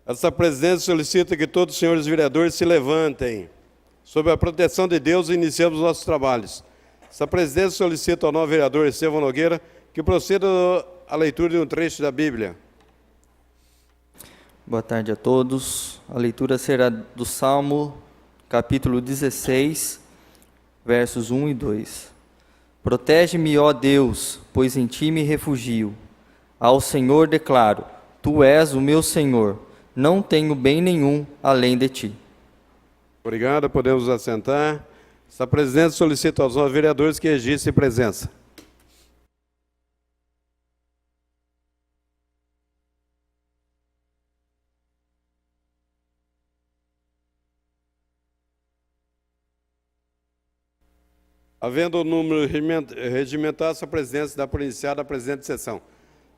Essa presidência solicita que todos os senhores vereadores se levantem. Sob a proteção de Deus, iniciamos nossos trabalhos. Essa presidência solicita ao novo vereador Estevão Nogueira que proceda à leitura de um trecho da Bíblia. Boa tarde a todos. A leitura será do Salmo, capítulo 16, versos 1 e 2. Protege-me, ó Deus, pois em ti me refugio. Ao Senhor declaro, tu és o meu Senhor, não tenho bem nenhum além de ti. Obrigado, podemos assentar. Essa presidência solicita aos novos vereadores que registrem presença. Havendo o número regimental, essa presidência dá por iniciada a presente sessão.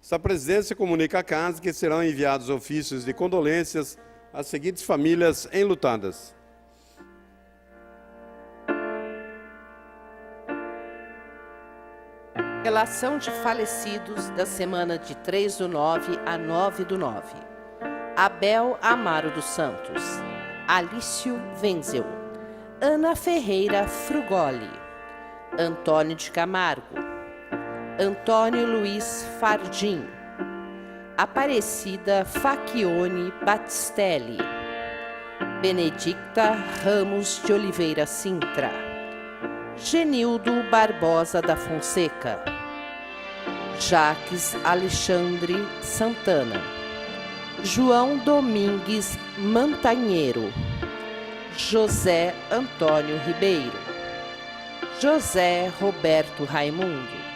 Essa presidência comunica à Casa que serão enviados ofícios de condolências às seguintes famílias enlutadas. Relação de falecidos da semana de 3/9 a 9/9. Abel Amaro dos Santos, Alício Wenzel, Ana Ferreira Frugoli, Antônio de Camargo, Antônio Luiz Fardim, Aparecida Facchione Battistelli, Benedicta Ramos de Oliveira Sintra, Genildo Barbosa da Fonseca, Jaques Alexandre Santana, João Domingues Mantanheiro, José Antônio Ribeiro, José Roberto Raimundo,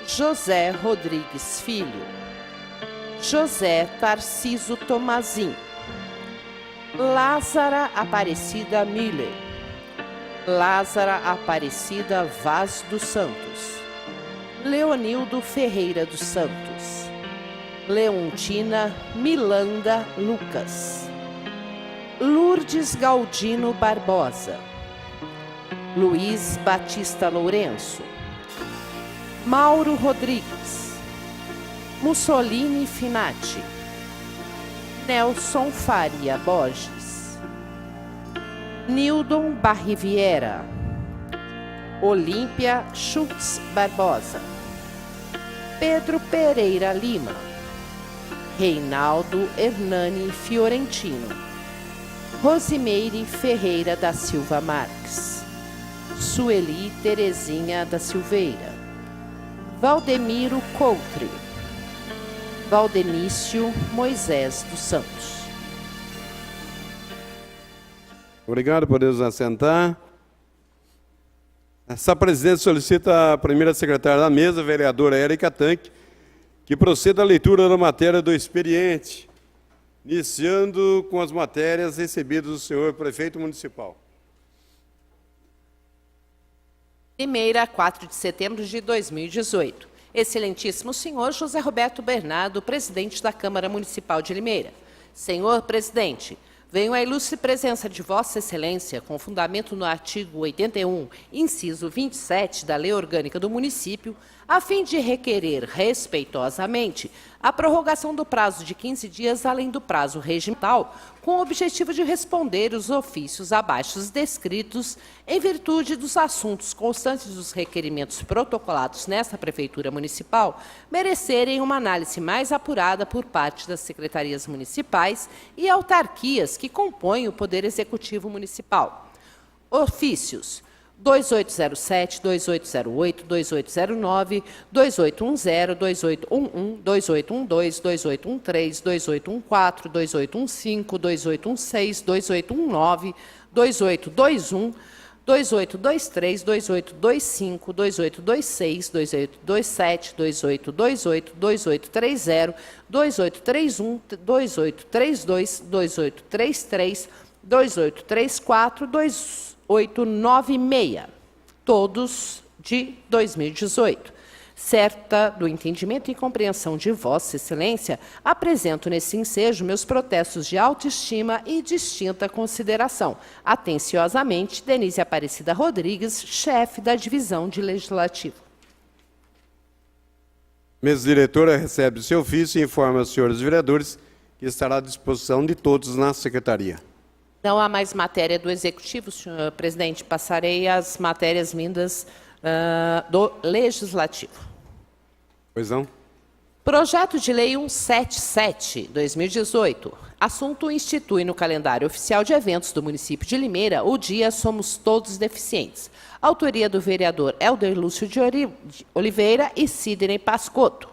José Rodrigues Filho, José Tarciso Tomazin, Lázara Aparecida Miller, Lázara Aparecida Vaz dos Santos, Leonildo Ferreira dos Santos, Leontina Milanda Lucas, Lourdes Galdino Barbosa, Luiz Batista Lourenço, Mauro Rodrigues, Mussolini Finati, Nelson Faria Borges, Nildon Barriviera, Olímpia Schultz Barbosa, Pedro Pereira Lima, Reinaldo Hernani Fiorentino, Rosimeire Ferreira da Silva Marques, Sueli Terezinha da Silveira, Valdemiro Coutre, Valdenício Moisés dos Santos. Obrigado, podemos assentar. Essa presidência solicita a primeira secretária da mesa, vereadora Érica Tanque, que proceda à leitura da matéria do expediente, iniciando com as matérias recebidas do senhor prefeito municipal. Limeira, 4 de setembro de 2018. Excelentíssimo senhor José Roberto Bernardo, presidente da Câmara Municipal de Limeira. Senhor presidente, venho à ilustre presença de Vossa Excelência, com fundamento no artigo 81, inciso 27 da Lei Orgânica do Município, a fim de requerer respeitosamente a prorrogação do prazo de 15 dias além do prazo regimental, com o objetivo de responder os ofícios abaixo descritos em virtude dos assuntos constantes dos requerimentos protocolados nesta Prefeitura Municipal merecerem uma análise mais apurada por parte das secretarias municipais e autarquias que compõem o Poder Executivo Municipal. Ofícios 2807, 2808, 2809, 2810, 2811, 2812, 2813, 2814, 2815, 2816, 2819, 2821, 2823, 2825, 2826, 2827, 2828, 2830, 2831, 2832, 2833, 2834, 2896, todos de 2018. Certa do entendimento e compreensão de Vossa Excelência, apresento nesse ensejo meus protestos de autoestima e distinta consideração. Atenciosamente, Denise Aparecida Rodrigues, chefe da Divisão de Legislativo. Mesa diretora recebe o seu ofício e informa aos senhores vereadores que estará à disposição de todos na secretaria. Não há mais matéria do Executivo, senhor presidente. Passarei as matérias vindas do Legislativo. Pois não? Projeto de Lei 177/2018. Assunto: institui no calendário oficial de eventos do município de Limeira o dia Somos Todos Deficientes. Autoria do vereador Helder Lúcio de Oliveira e Sidney Pascotto.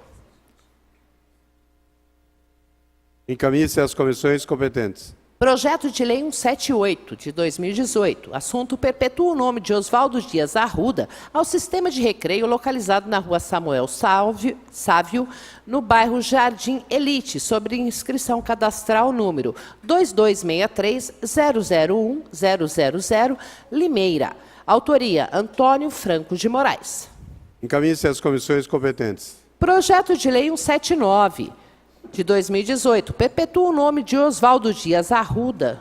Encaminhe-se às comissões competentes. Projeto de Lei 178/2018. Assunto: perpetua o nome de Oswaldo Dias Arruda ao sistema de recreio localizado na rua Samuel Sávio, no bairro Jardim Elite, sobre inscrição cadastral número 2263-001-000, Limeira. Autoria: Antônio Franco de Moraes. Encaminhe-se às comissões competentes. Projeto de Lei 179/2018. Perpetua o nome de Oswaldo Dias Arruda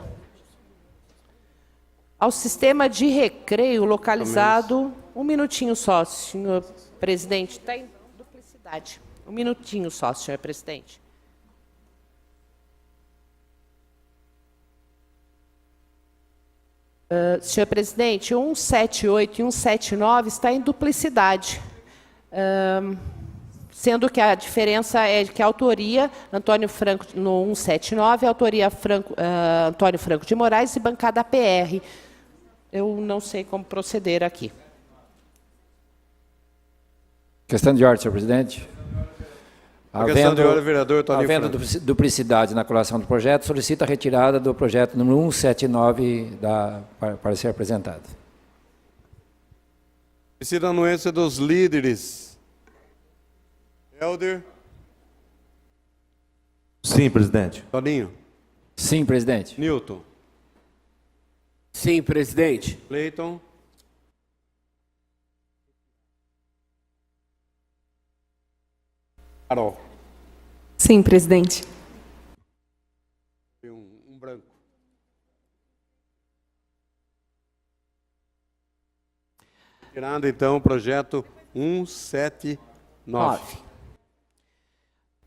ao sistema de recreio localizado... Um minutinho só, senhor presidente. Está em duplicidade. Um minutinho só, senhor presidente. Senhor presidente, 178 e 179 está em duplicidade. Sendo que a diferença é que a autoria, Antônio Franco, no 179, a autoria Antônio Franco de Moraes e bancada PR. Eu não sei como proceder aqui. Questão de ordem, senhor presidente. Questão de ordem, vereador Toninho havendo duplicidade na colação do projeto, solicito a retirada do projeto número 179 para ser apresentado. Precisa a anuência dos líderes. Helder. Sim, presidente. Toninho. Sim, presidente. Newton. Sim, presidente. Cleiton. Carol. Sim, presidente. Um branco. Tirando, então, o projeto 179.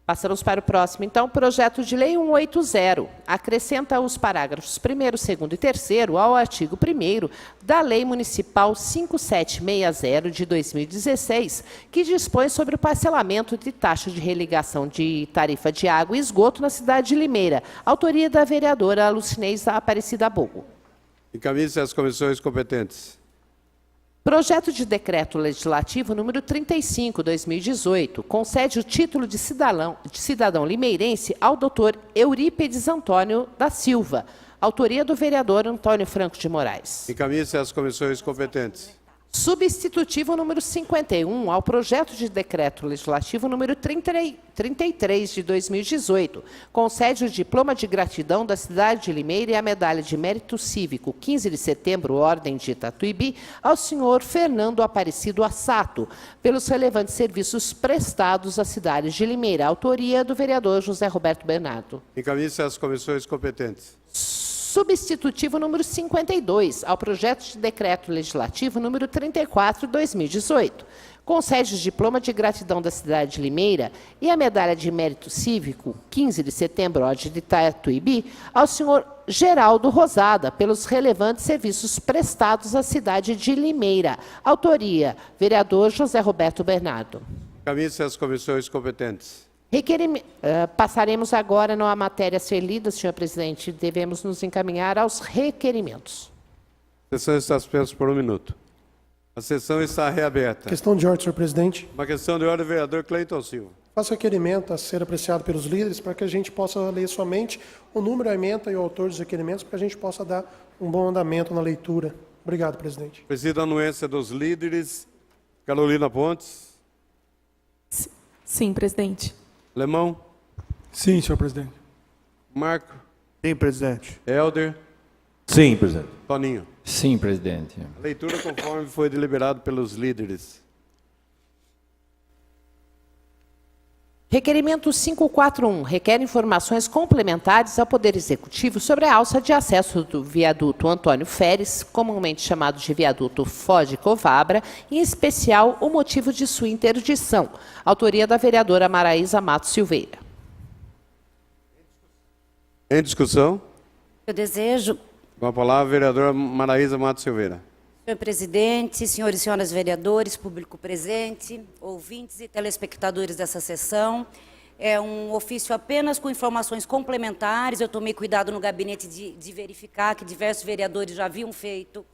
Passamos para o próximo. Então, projeto de lei 180. Acrescenta os parágrafos 1º, 2º e 3º ao artigo 1º da Lei Municipal 5760 de 2016, que dispõe sobre o parcelamento de taxa de religação de tarifa de água e esgoto na cidade de Limeira. Autoria da vereadora Lucinês Aparecida Bogo. Encaminhe-se às comissões competentes. Projeto de decreto legislativo número 35/2018 concede o título de cidadão limeirense ao doutor Eurípedes Antônio da Silva. Autoria do vereador Antônio Franco de Moraes. Encaminhe-se às comissões competentes. Substitutivo número 51 ao projeto de decreto legislativo número 33 de 2018. Concede o diploma de gratidão da cidade de Limeira e a medalha de mérito cívico 15 de setembro, Ordem de Itatuíbi, ao senhor Fernando Aparecido Assato, pelos relevantes serviços prestados à cidade de Limeira. Autoria do vereador José Roberto Bernardo. Encaminhe-se às comissões competentes. Substitutivo número 52 ao projeto de decreto legislativo número 34/2018. Concede o diploma de gratidão da cidade de Limeira e a medalha de mérito cívico 15 de setembro, Ordem de Itatuíbi, ao senhor Geraldo Rosada, pelos relevantes serviços prestados à cidade de Limeira. Autoria, vereador José Roberto Bernardo. Encaminhe-se às comissões competentes. Passaremos agora, não há matéria a ser lida, senhor presidente, devemos nos encaminhar aos requerimentos. A sessão está suspensa por 1 minuto. A sessão está reaberta. Questão de ordem, senhor presidente. Uma questão de ordem, vereador Cleiton Silva. Faço requerimento a ser apreciado pelos líderes para que a gente possa ler somente o número, a ementa e o autor dos requerimentos para que a gente possa dar um bom andamento na leitura. Obrigado, presidente. Precisa a anuência dos líderes. Carolina Pontes. Sim, presidente. Lemão. Sim, senhor presidente. Marco. Sim, presidente. Helder. Sim, presidente. Toninho. Sim, presidente. A leitura conforme foi deliberado pelos líderes. Requerimento 541 requer informações complementares ao Poder Executivo sobre a alça de acesso do viaduto Antônio Feres, comumente chamado de viaduto Foz de Covabra, em especial o motivo de sua interdição. Autoria da vereadora Maraísa Matos Silveira. Em discussão? Eu desejo, Com a palavra, a vereadora Maraísa Matos Silveira. senhor presidente, senhores e senhoras vereadores, público presente, ouvintes e telespectadores dessa sessão. É um ofício apenas com informações complementares. Eu tomei cuidado no gabinete de verificar que diversos vereadores já haviam feito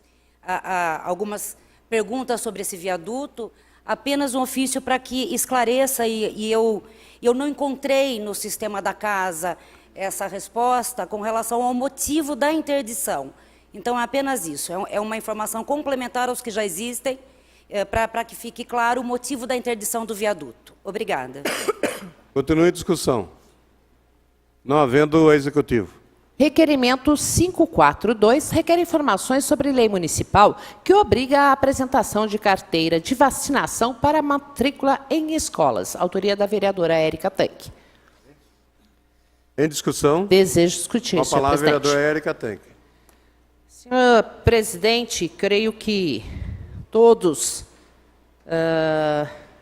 algumas perguntas sobre esse viaduto. Apenas um ofício para que esclareça, e eu não encontrei no sistema da casa essa resposta com relação ao motivo da interdição. Então, é apenas isso, é uma informação complementar aos que já existem, para que fique claro o motivo da interdição do viaduto. Obrigada. Continue em discussão. Não havendo o executivo. Requerimento 542 requer informações sobre lei municipal que obriga a apresentação de carteira de vacinação para matrícula em escolas. Autoria da vereadora Érica Tanque. Em discussão. Desejo discutir, Com a senhor palavra, a presidente. vereadora Érica Tanque. Senhor presidente, creio que todos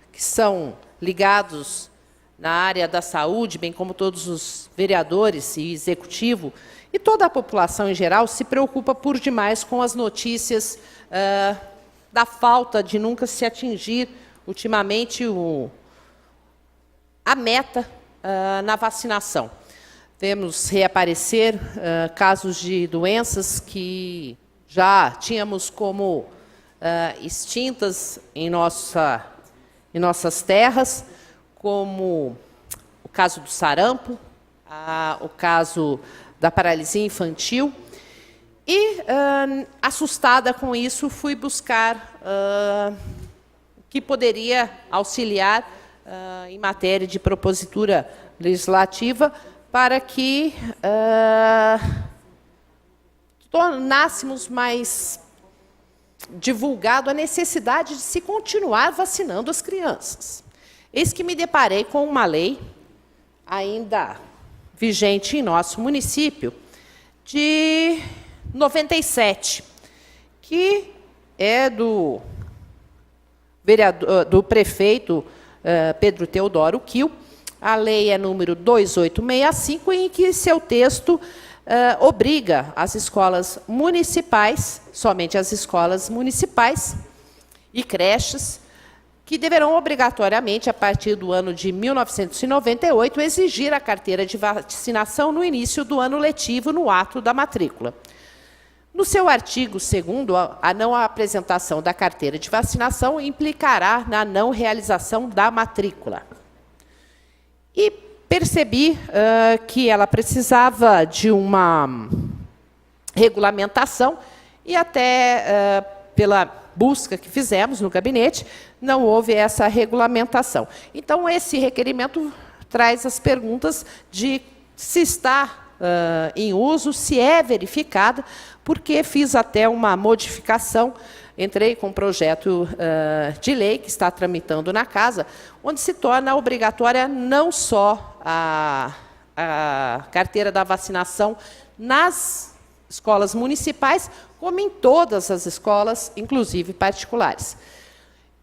que são ligados na área da saúde, bem como todos os vereadores e executivo, e toda a população em geral, se preocupa por demais com as notícias da falta de nunca se atingir, ultimamente, a meta na vacinação. Vemos reaparecer casos de doenças que já tínhamos como extintas em nossas terras, como o caso do sarampo, o caso da paralisia infantil. E, assustada com isso, fui buscar o que poderia auxiliar em matéria de propositura legislativa para que tornássemos mais divulgado a necessidade de se continuar vacinando as crianças. Eis que me deparei com uma lei, ainda vigente em nosso município, de 97, que é do prefeito Pedro Teodoro Quil. A lei é número 2865, em que seu texto obriga as escolas municipais, somente as escolas municipais e creches, que deverão obrigatoriamente, a partir do ano de 1998, exigir a carteira de vacinação no início do ano letivo, no ato da matrícula. No seu artigo 2º, a não apresentação da carteira de vacinação implicará na não realização da matrícula. E percebi que ela precisava de uma regulamentação, e até pela busca que fizemos no gabinete, não houve essa regulamentação. Então, esse requerimento traz as perguntas de se está em uso, se é verificada, porque fiz até uma modificação, entrei com um projeto de lei que está tramitando na casa, onde se torna obrigatória não só a carteira da vacinação nas escolas municipais, como em todas as escolas, inclusive particulares.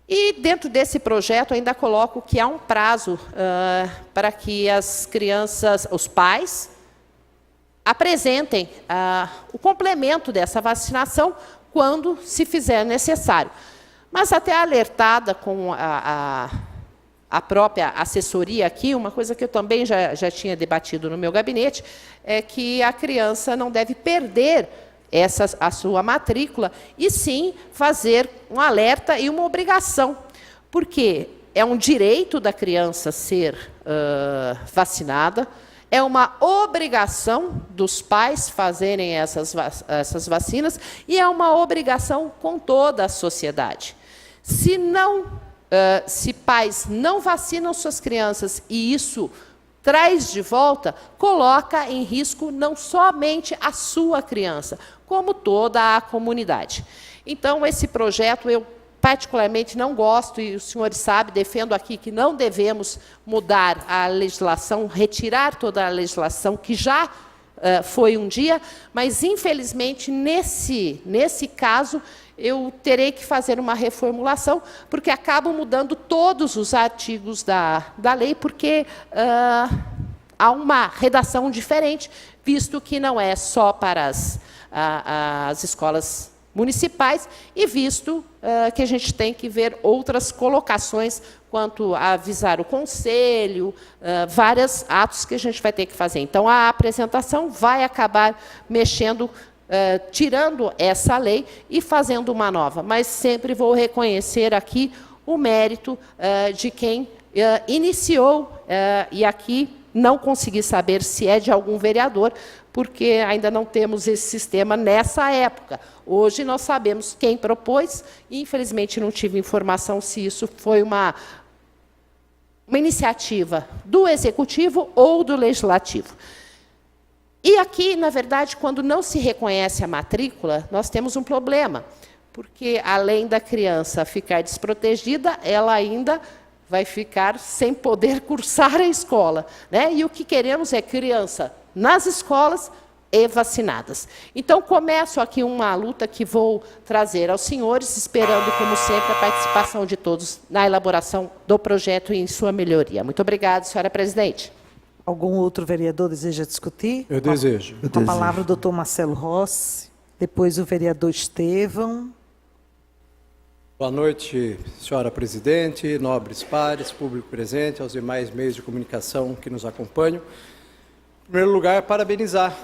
E, dentro desse projeto, ainda coloco que há um prazo para que as crianças, os pais, apresentem o complemento dessa vacinação quando se fizer necessário. Mas, até alertada com a própria assessoria aqui, uma coisa que eu também já tinha debatido no meu gabinete, é que a criança não deve perder a sua matrícula, e sim fazer um alerta e uma obrigação, porque é um direito da criança ser vacinada, é uma obrigação dos pais fazerem essas vacinas, e é uma obrigação com toda a sociedade. Se pais não vacinam suas crianças e isso traz de volta, coloca em risco não somente a sua criança, como toda a comunidade. Então, esse projeto eu particularmente não gosto, e os senhores sabem, defendo aqui que não devemos mudar a legislação, retirar toda a legislação que já foi um dia, mas, infelizmente, nesse caso, eu terei que fazer uma reformulação, porque acabo mudando todos os artigos da lei, porque há uma redação diferente, visto que não é só para as escolas municipais e visto que a gente tem que ver outras colocações quanto a avisar o conselho, vários atos que a gente vai ter que fazer. Então, a apresentação vai acabar mexendo, tirando essa lei e fazendo uma nova. Mas sempre vou reconhecer aqui o mérito de quem iniciou, e aqui não consegui saber se é de algum vereador, porque ainda não temos esse sistema nessa época. Hoje nós sabemos quem propôs, e infelizmente não tive informação se isso foi uma iniciativa do Executivo ou do Legislativo. E aqui, na verdade, quando não se reconhece a matrícula, nós temos um problema, porque além da criança ficar desprotegida, ela ainda vai ficar sem poder cursar a escola, né? E o que queremos é criança nas escolas e vacinadas. Então, começo aqui uma luta que vou trazer aos senhores, esperando, como sempre, a participação de todos na elaboração do projeto e em sua melhoria. Muito obrigada, senhora presidente. Algum outro vereador deseja discutir? Eu desejo. Com a palavra o doutor Marcelo Rossi, depois o vereador Estevão. Boa noite, senhora presidente, nobres pares, público presente, aos demais meios de comunicação que nos acompanham. Em primeiro lugar, parabenizar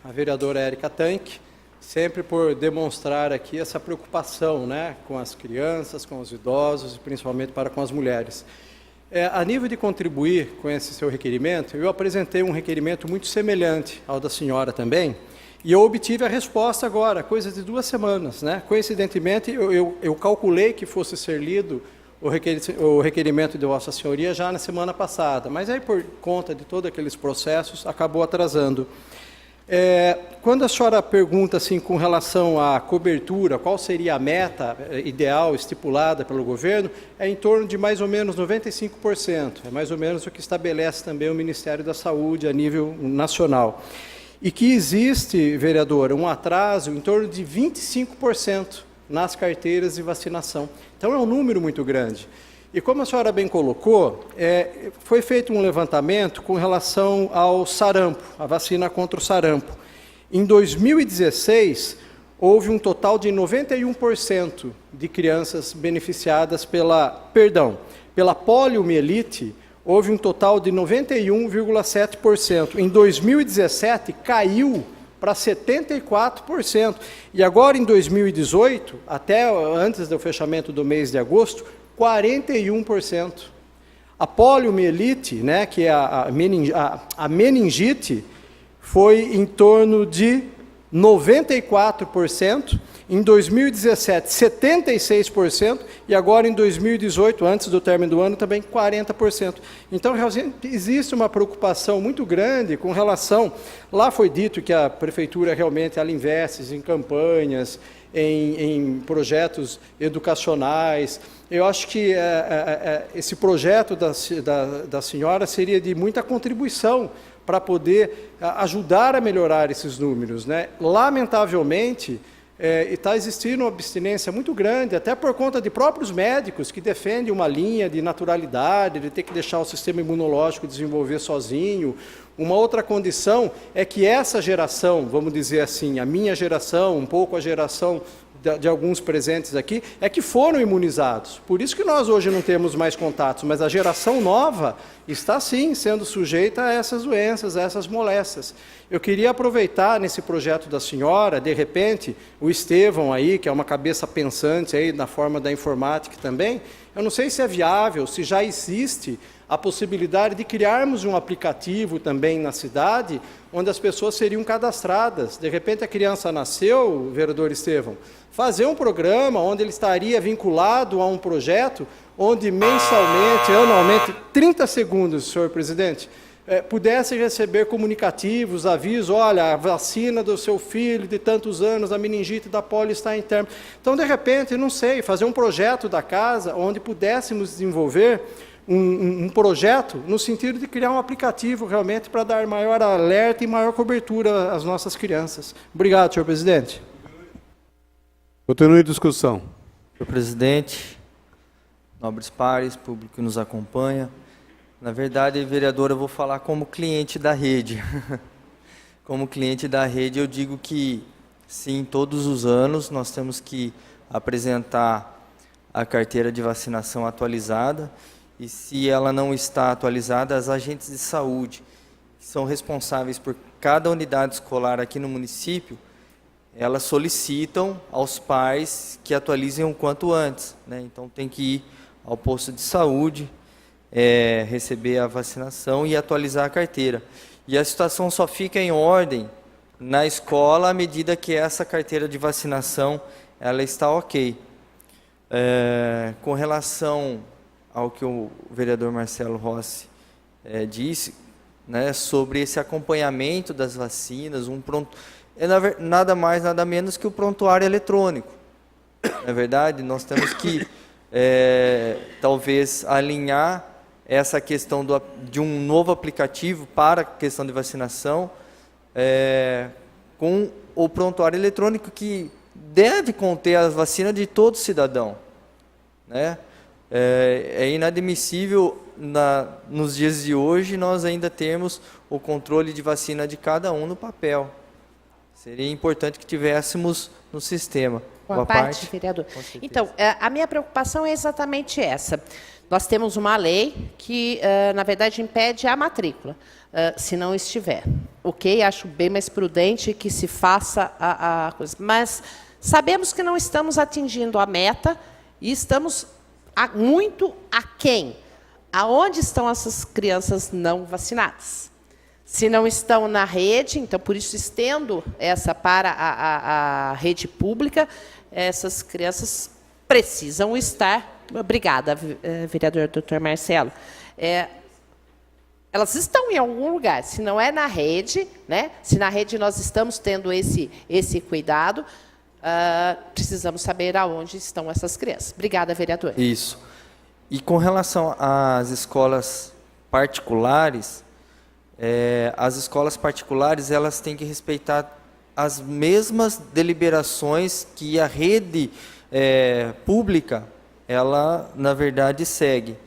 a vereadora Érica Tanque, sempre por demonstrar aqui essa preocupação, né, com as crianças, com os idosos e principalmente para com as mulheres. A nível de contribuir com esse seu requerimento, eu apresentei um requerimento muito semelhante ao da senhora também, e eu obtive a resposta agora, coisa de 2 semanas, né? Coincidentemente, eu calculei que fosse ser lido o requerimento de Vossa Senhoria já na semana passada, mas aí, por conta de todos aqueles processos, acabou atrasando. Quando a senhora pergunta assim, com relação à cobertura, qual seria a meta ideal estipulada pelo governo, é em torno de mais ou menos 95%, é mais ou menos o que estabelece também o Ministério da Saúde a nível nacional. E que existe, vereadora, um atraso em torno de 25% nas carteiras de vacinação. Então, é um número muito grande. E como a senhora bem colocou, foi feito um levantamento com relação ao sarampo, a vacina contra o sarampo. Em 2016, houve um total de 91% de crianças beneficiadas pela poliomielite, houve um total de 91,7%. Em 2017, caiu para 74%. E agora, em 2018, até antes do fechamento do mês de agosto, 41%. A poliomielite, né, que é a meningite, foi em torno de 94%, em 2017, 76%, e agora em 2018, antes do término do ano, também 40%. Então, realmente, existe uma preocupação muito grande com relação... Lá foi dito que a Prefeitura realmente ela investe em campanhas, em projetos educacionais. Eu acho que esse projeto da senhora seria de muita contribuição para poder ajudar a melhorar esses números, né? Lamentavelmente, está existindo uma abstinência muito grande, até por conta de próprios médicos que defendem uma linha de naturalidade, de ter que deixar o sistema imunológico desenvolver sozinho. Uma outra condição é que essa geração, vamos dizer assim, a minha geração, um pouco a geração de alguns presentes aqui, é que foram imunizados. Por isso que nós hoje não temos mais contatos, mas a geração nova está sim sendo sujeita a essas doenças, a essas moléstias. Eu queria aproveitar nesse projeto da senhora, de repente, o Estevão aí, que é uma cabeça pensante aí na forma da informática também, eu não sei se é viável, se já existe a possibilidade de criarmos um aplicativo também na cidade, onde as pessoas seriam cadastradas. De repente a criança nasceu, vereador Estevão, fazer um programa onde ele estaria vinculado a um projeto, onde mensalmente, anualmente, 30 segundos, senhor presidente, pudesse receber comunicativos, avisos, olha, a vacina do seu filho de tantos anos, a meningite da polio está em término. Então, de repente, não sei, fazer um projeto da casa onde pudéssemos desenvolver um projeto no sentido de criar um aplicativo realmente para dar maior alerta e maior cobertura às nossas crianças. Obrigado, senhor presidente. Continue a discussão. Senhor presidente, nobres pares, público que nos acompanha, Na verdade, vereador, eu vou falar como cliente da rede. Como cliente da rede, eu digo que, sim, todos os anos nós temos que apresentar a carteira de vacinação atualizada, e se ela não está atualizada, as agentes de saúde, que são responsáveis por cada unidade escolar aqui no município, elas solicitam aos pais que atualizem o quanto antes, né? Então tem que ir ao posto de saúde, receber a vacinação e atualizar a carteira. E a situação só fica em ordem na escola à medida que essa carteira de vacinação ela está ok. Com relação ao que o vereador Marcelo Rossi disse, né, sobre esse acompanhamento das vacinas, nada mais, nada menos que o prontuário eletrônico. Na verdade, nós temos que talvez alinhar essa questão de um novo aplicativo para a questão de vacinação com o prontuário eletrônico que deve conter a vacina de todo cidadão, né? É inadmissível nos dias de hoje nós ainda termos o controle de vacina de cada um no papel. Seria importante que tivéssemos no sistema. Boa parte, vereador. Então, a minha preocupação é exatamente essa. Nós temos uma lei que, na verdade, impede a matrícula, se não estiver. Ok, acho bem mais prudente que se faça a coisa. Mas sabemos que não estamos atingindo a meta e estamos muito aquém. Aonde estão essas crianças não vacinadas? Se não estão na rede, então, por isso, estendo essa para a rede pública, essas crianças precisam estar... Obrigada, vereador Dr. Marcelo. Elas estão em algum lugar. Se não é na rede, né? Se na rede nós estamos tendo esse cuidado, precisamos saber aonde estão essas crianças. Obrigada, vereador. Isso. E com relação às escolas particulares, elas têm que respeitar as mesmas deliberações que a rede pública, ela, na verdade, segue.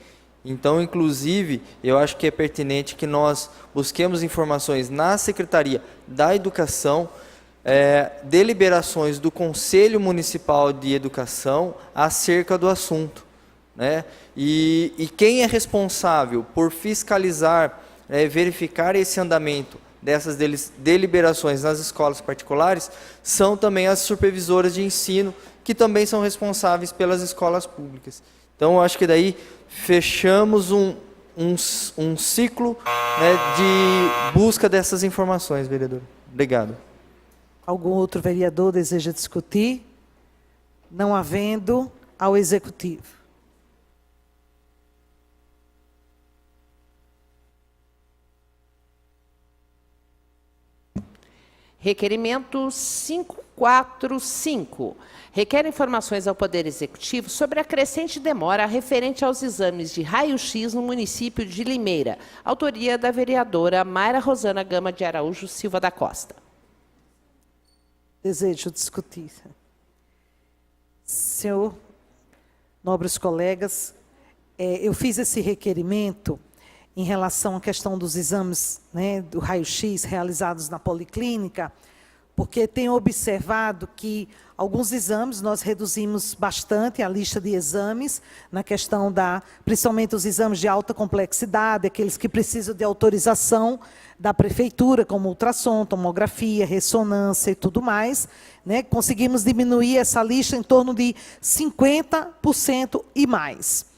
Então, inclusive, eu acho que é pertinente que nós busquemos informações na Secretaria da Educação, deliberações do Conselho Municipal de Educação acerca do assunto, né? E quem é responsável por fiscalizar, verificar esse andamento dessas deliberações nas escolas particulares são também as supervisoras de ensino, que também são responsáveis pelas escolas públicas. Então, eu acho que daí fechamos um ciclo, né, de busca dessas informações, vereador. Obrigado. Algum outro vereador deseja discutir? Não havendo, ao Executivo. Requerimento 545. Requer informações ao Poder Executivo sobre a crescente demora referente aos exames de raio-x no município de Limeira. Autoria da vereadora Mayra Rosana Gama de Araújo Silva da Costa. Desejo discutir. Senhor, nobres colegas, eu fiz esse requerimento em relação à questão dos exames, né, do raio-x realizados na policlínica, porque tenho observado que alguns exames nós reduzimos bastante a lista de exames, na questão principalmente os exames de alta complexidade, aqueles que precisam de autorização da prefeitura, como ultrassom, tomografia, ressonância e tudo mais, né? Conseguimos diminuir essa lista em torno de 50% e mais.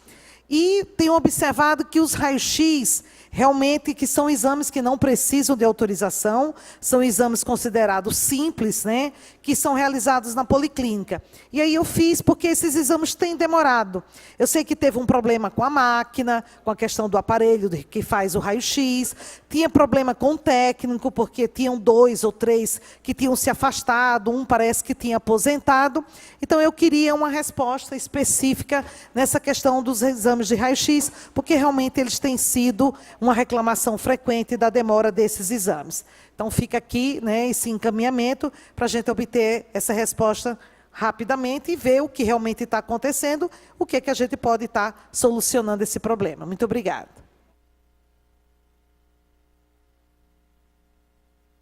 E tenho observado que os raios-x, realmente, que são exames que não precisam de autorização, são exames considerados simples, né, que são realizados na policlínica. E aí eu fiz porque esses exames têm demorado. Eu sei que teve um problema com a máquina, com a questão do aparelho que faz o raio-x, tinha problema com o técnico, porque tinham 2 ou 3 que tinham se afastado, um parece que tinha aposentado. Então eu queria uma resposta específica nessa questão dos exames de raio-x, porque realmente eles têm sido uma reclamação frequente da demora desses exames. Então, fica aqui, né, esse encaminhamento para a gente obter essa resposta rapidamente e ver o que realmente está acontecendo, o que é que a gente pode estar solucionando esse problema. Muito obrigada.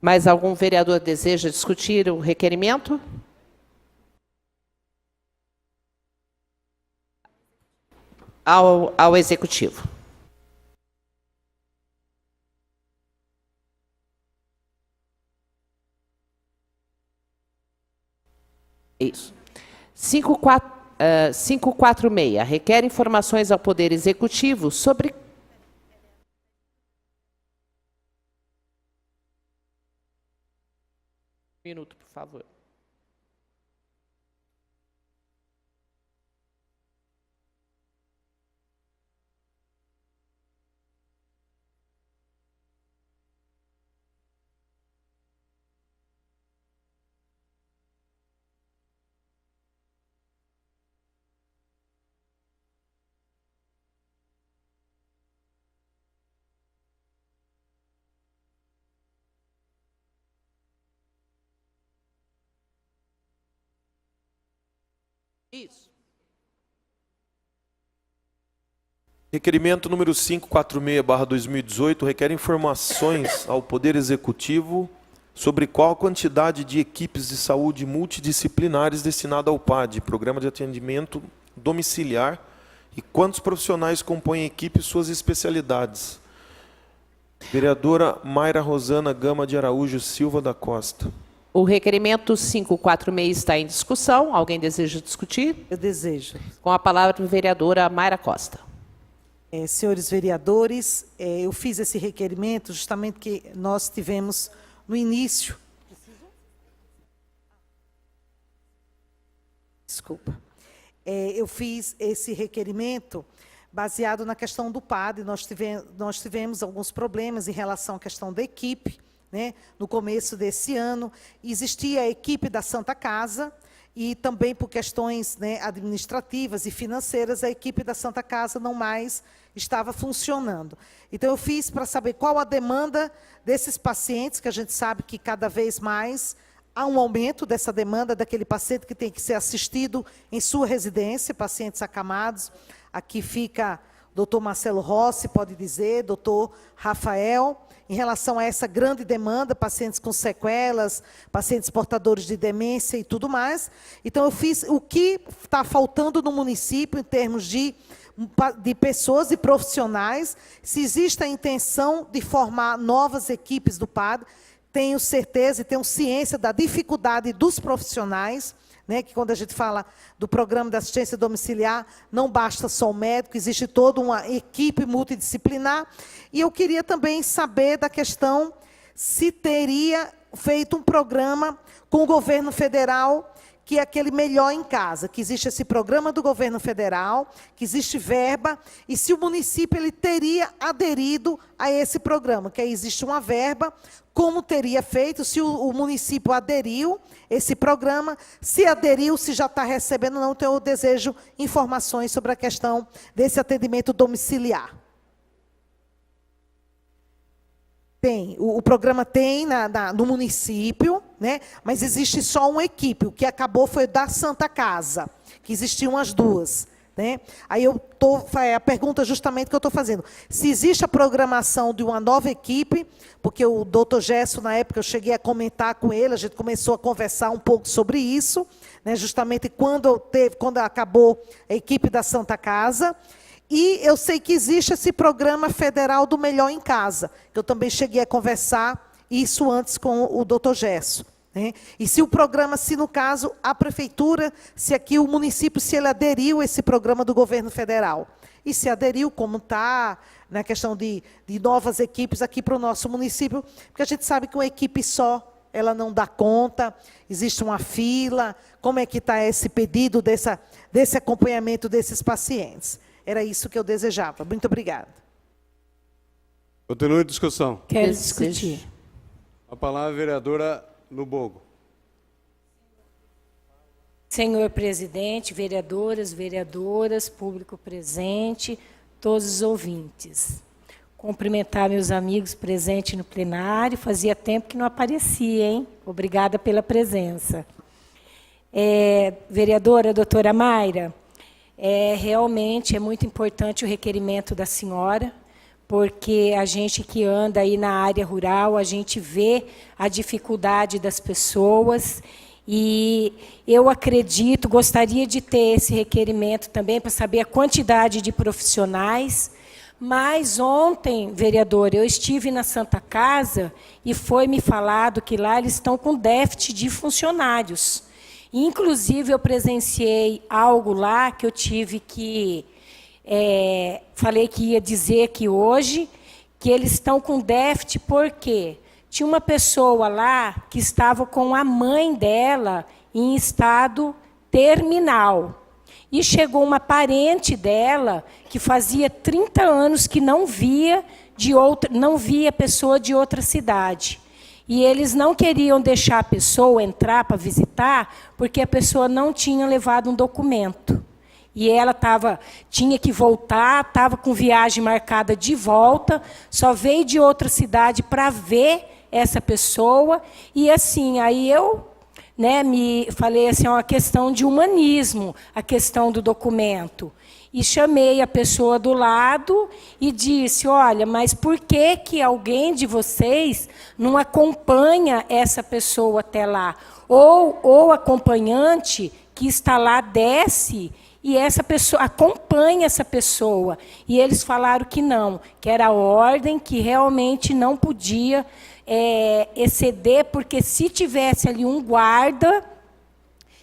Mais algum vereador deseja discutir o requerimento? Ao Executivo. Isso. 546. Requer informações ao Poder Executivo sobre... Um minuto, por favor. Isso. Requerimento número 546/2018 requer informações ao Poder Executivo sobre qual a quantidade de equipes de saúde multidisciplinares destinada ao PAD, Programa de Atendimento Domiciliar, e quantos profissionais compõem a equipe e suas especialidades. Vereadora Mayra Rosana Gama de Araújo Silva da Costa. O requerimento 546 está em discussão. Alguém deseja discutir? Eu desejo. Com a palavra a vereadora Mayra Costa. Senhores vereadores, eu fiz esse requerimento justamente que nós tivemos no início. Desculpa. Eu fiz esse requerimento baseado na questão do PAD. Nós tivemos alguns problemas em relação à questão da equipe. Né? No começo desse ano, existia a equipe da Santa Casa e também por questões, né, administrativas e financeiras, a equipe da Santa Casa não mais estava funcionando. Então, eu fiz para saber qual a demanda desses pacientes, que a gente sabe que cada vez mais há um aumento dessa demanda daquele paciente que tem que ser assistido em sua residência, pacientes acamados. Aqui fica o doutor Marcelo Rossi, pode dizer, doutor Rafael, em relação a essa grande demanda, pacientes com sequelas, pacientes portadores de demência e tudo mais. Então, eu fiz o que está faltando no município em termos de pessoas e profissionais. Se existe a intenção de formar novas equipes do PAD, tenho certeza e tenho ciência da dificuldade dos profissionais, né, que quando a gente fala do programa de assistência domiciliar, não basta só o médico, existe toda uma equipe multidisciplinar. E eu queria também saber da questão se teria feito um programa com o governo federal, que é aquele Melhor em Casa, que existe esse programa do governo federal, que existe verba, e se o município ele teria aderido a esse programa, que aí existe uma verba, como teria feito, se o município aderiu a esse programa, se aderiu, se já está recebendo ou não. Então, eu desejo informações sobre a questão desse atendimento domiciliar. Tem, o programa tem no município, né, mas existe só uma equipe. O que acabou foi da Santa Casa, que existiam as duas. Né? Aí a pergunta justamente que eu estou fazendo, se existe a programação de uma nova equipe, porque o doutor Gesso, na época, eu cheguei a comentar com ele, a gente começou a conversar um pouco sobre isso, né, justamente quando acabou a equipe da Santa Casa. E eu sei que existe esse programa federal do Melhor em Casa, que eu também cheguei a conversar isso antes com o doutor Gesso. Né? E se o programa, se no caso a prefeitura, se aqui o município, se ele aderiu a esse programa do governo federal. E se aderiu, como está, na questão de novas equipes aqui para o nosso município, porque a gente sabe que uma equipe só, ela não dá conta, existe uma fila, como é que está esse pedido desse acompanhamento desses pacientes. Era isso que eu desejava. Muito obrigada. Continue a discussão. Quero discutir. A palavra é a vereadora Lubogo. Senhor presidente, vereadoras, público presente, todos os ouvintes. Cumprimentar meus amigos presentes no plenário. Fazia tempo que não aparecia, hein? Obrigada pela presença. Vereadora doutora Mayra, realmente é muito importante o requerimento da senhora, porque a gente que anda aí na área rural, a gente vê a dificuldade das pessoas. E eu acredito, gostaria de ter esse requerimento também para saber a quantidade de profissionais. Mas ontem, vereador, eu estive na Santa Casa e foi me falado que lá eles estão com déficit de funcionários. Inclusive, eu presenciei algo lá que eu tive que... falei que ia dizer aqui hoje, que eles estão com déficit porque tinha uma pessoa lá que estava com a mãe dela em estado terminal. E chegou uma parente dela que fazia 30 anos que não via pessoa de outra cidade. E eles não queriam deixar a pessoa entrar para visitar, porque a pessoa não tinha levado um documento. E ela tinha que voltar, estava com viagem marcada de volta, só veio de outra cidade para ver essa pessoa. E assim, aí eu me falei assim, uma questão de humanismo, a questão do documento. E chamei a pessoa do lado e disse, olha, mas por que alguém de vocês não acompanha essa pessoa até lá? Ou o acompanhante que está lá desce e essa pessoa acompanha essa pessoa. E eles falaram que não, que era a ordem, que realmente não podia exceder, porque se tivesse ali um guarda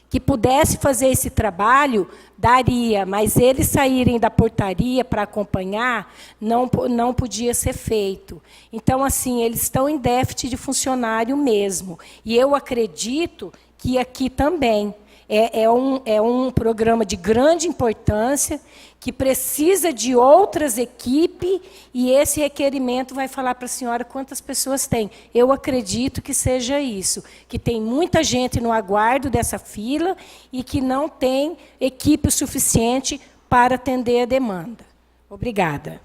que pudesse fazer esse trabalho, daria, mas eles saírem da portaria para acompanhar, não podia ser feito. Então, assim, eles estão em déficit de funcionário mesmo. E eu acredito que aqui também é um programa de grande importância, que precisa de outras equipes, e esse requerimento vai falar para a senhora quantas pessoas tem. Eu acredito que seja isso, que tem muita gente no aguardo dessa fila e que não tem equipe suficiente para atender a demanda. Obrigada.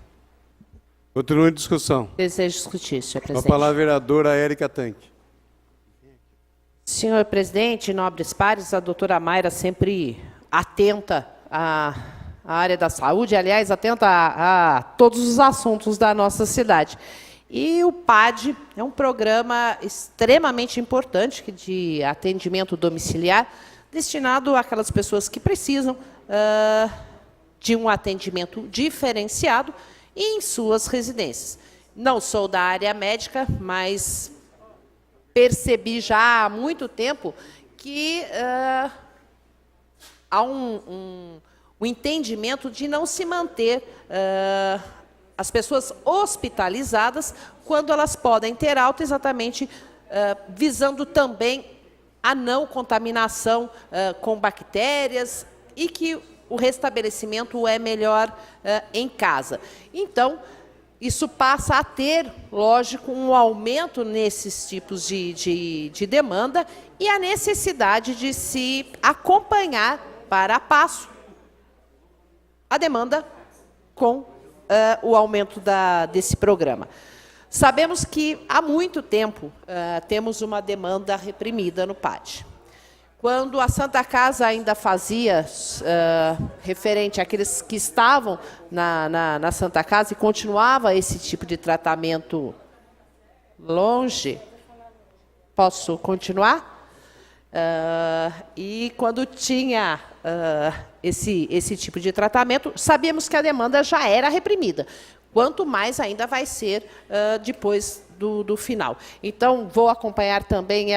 Continua em discussão. Desejo discutir, senhor Com a presidente. palavra a vereadora Érica Tanque. Senhor presidente, nobres pares, a doutora Mayra sempre atenta à área da saúde, aliás, atenta a todos os assuntos da nossa cidade. E o PAD é um programa extremamente importante de atendimento domiciliar, destinado àquelas pessoas que precisam de um atendimento diferenciado em suas residências. Não sou da área médica, mas percebi já há muito tempo que há um entendimento de não se manter as pessoas hospitalizadas quando elas podem ter alta, exatamente visando também a não contaminação com bactérias e que o restabelecimento é melhor em casa. Então, isso passa a ter, lógico, um aumento nesses tipos de demanda e a necessidade de se acompanhar para passo a demanda com o aumento desse programa. Sabemos que há muito tempo temos uma demanda reprimida no PAD. Quando a Santa Casa ainda fazia referente àqueles que estavam na Santa Casa e continuava esse tipo de tratamento longe, posso continuar? E quando tinha esse tipo de tratamento, sabíamos que a demanda já era reprimida. Quanto mais ainda vai ser depois do final. Então, vou acompanhar também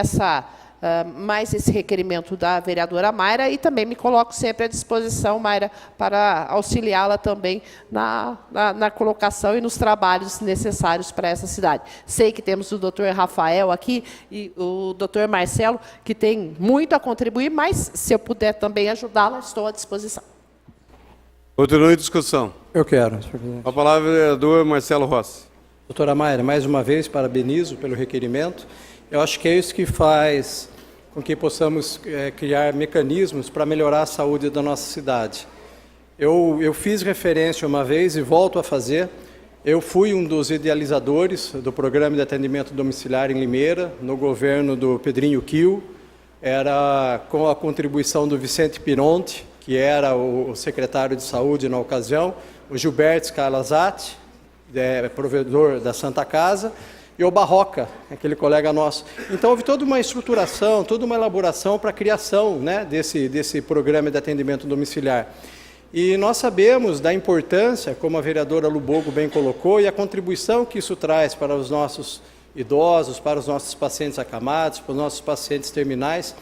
mais esse requerimento da vereadora Mayra e também me coloco sempre à disposição, Mayra, para auxiliá-la também na colocação e nos trabalhos necessários para essa cidade. Sei que temos o doutor Rafael aqui e o doutor Marcelo, que tem muito a contribuir, mas se eu puder também ajudá-la, estou à disposição. Continua em discussão. Eu quero, senhor presidente. Com a palavra o vereador Marcelo Rossi. Doutora Mayra, mais uma vez, parabenizo pelo requerimento. Eu acho que é isso que faz com que possamos criar mecanismos para melhorar a saúde da nossa cidade. Eu fiz referência uma vez e volto a fazer. Eu fui um dos idealizadores do programa de atendimento domiciliar em Limeira, no governo do Pedrinho Quil. Era com a contribuição do Vicente Pironte, que era o secretário de saúde na ocasião, o Gilberto Scalazati, provedor da Santa Casa, e o Barroca, aquele colega nosso. Então, houve toda uma estruturação, toda uma elaboração para a criação, né, desse programa de atendimento domiciliar. E nós sabemos da importância, como a vereadora Lubogo bem colocou, e a contribuição que isso traz para os nossos idosos, para os nossos pacientes acamados, para os nossos pacientes terminais.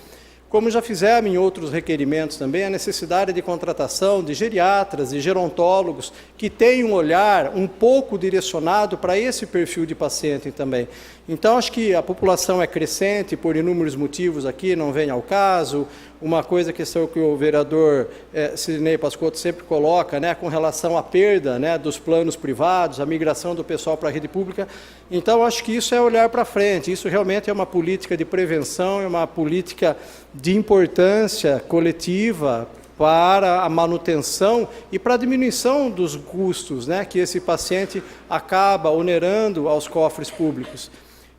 Como já fizemos em outros requerimentos também, a necessidade de contratação de geriatras e gerontólogos que tenham um olhar um pouco direcionado para esse perfil de paciente também. Então, acho que a população é crescente por inúmeros motivos aqui, não vem ao caso. Uma questão que o vereador Sidney Pascotto sempre coloca, né, com relação à perda, né, dos planos privados, a migração do pessoal para a rede pública. Então, acho que isso é olhar para frente. Isso realmente é uma política de prevenção, é uma política de importância coletiva para a manutenção e para a diminuição dos custos, né, que esse paciente acaba onerando aos cofres públicos.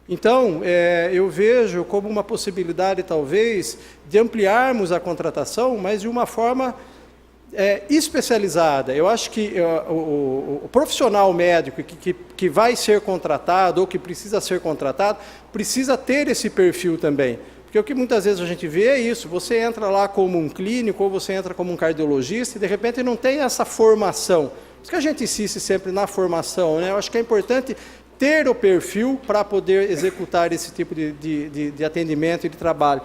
Então, eu vejo como uma possibilidade, talvez, de ampliarmos a contratação, mas de uma forma especializada. Eu acho que o profissional médico que vai ser contratado ou que precisa ser contratado, precisa ter esse perfil também. Porque o que muitas vezes a gente vê é isso, você entra lá como um clínico ou você entra como um cardiologista e, de repente, não tem essa formação. Por isso que a gente insiste sempre na formação, né? Eu acho que é importante ter o perfil para poder executar esse tipo de atendimento e de trabalho.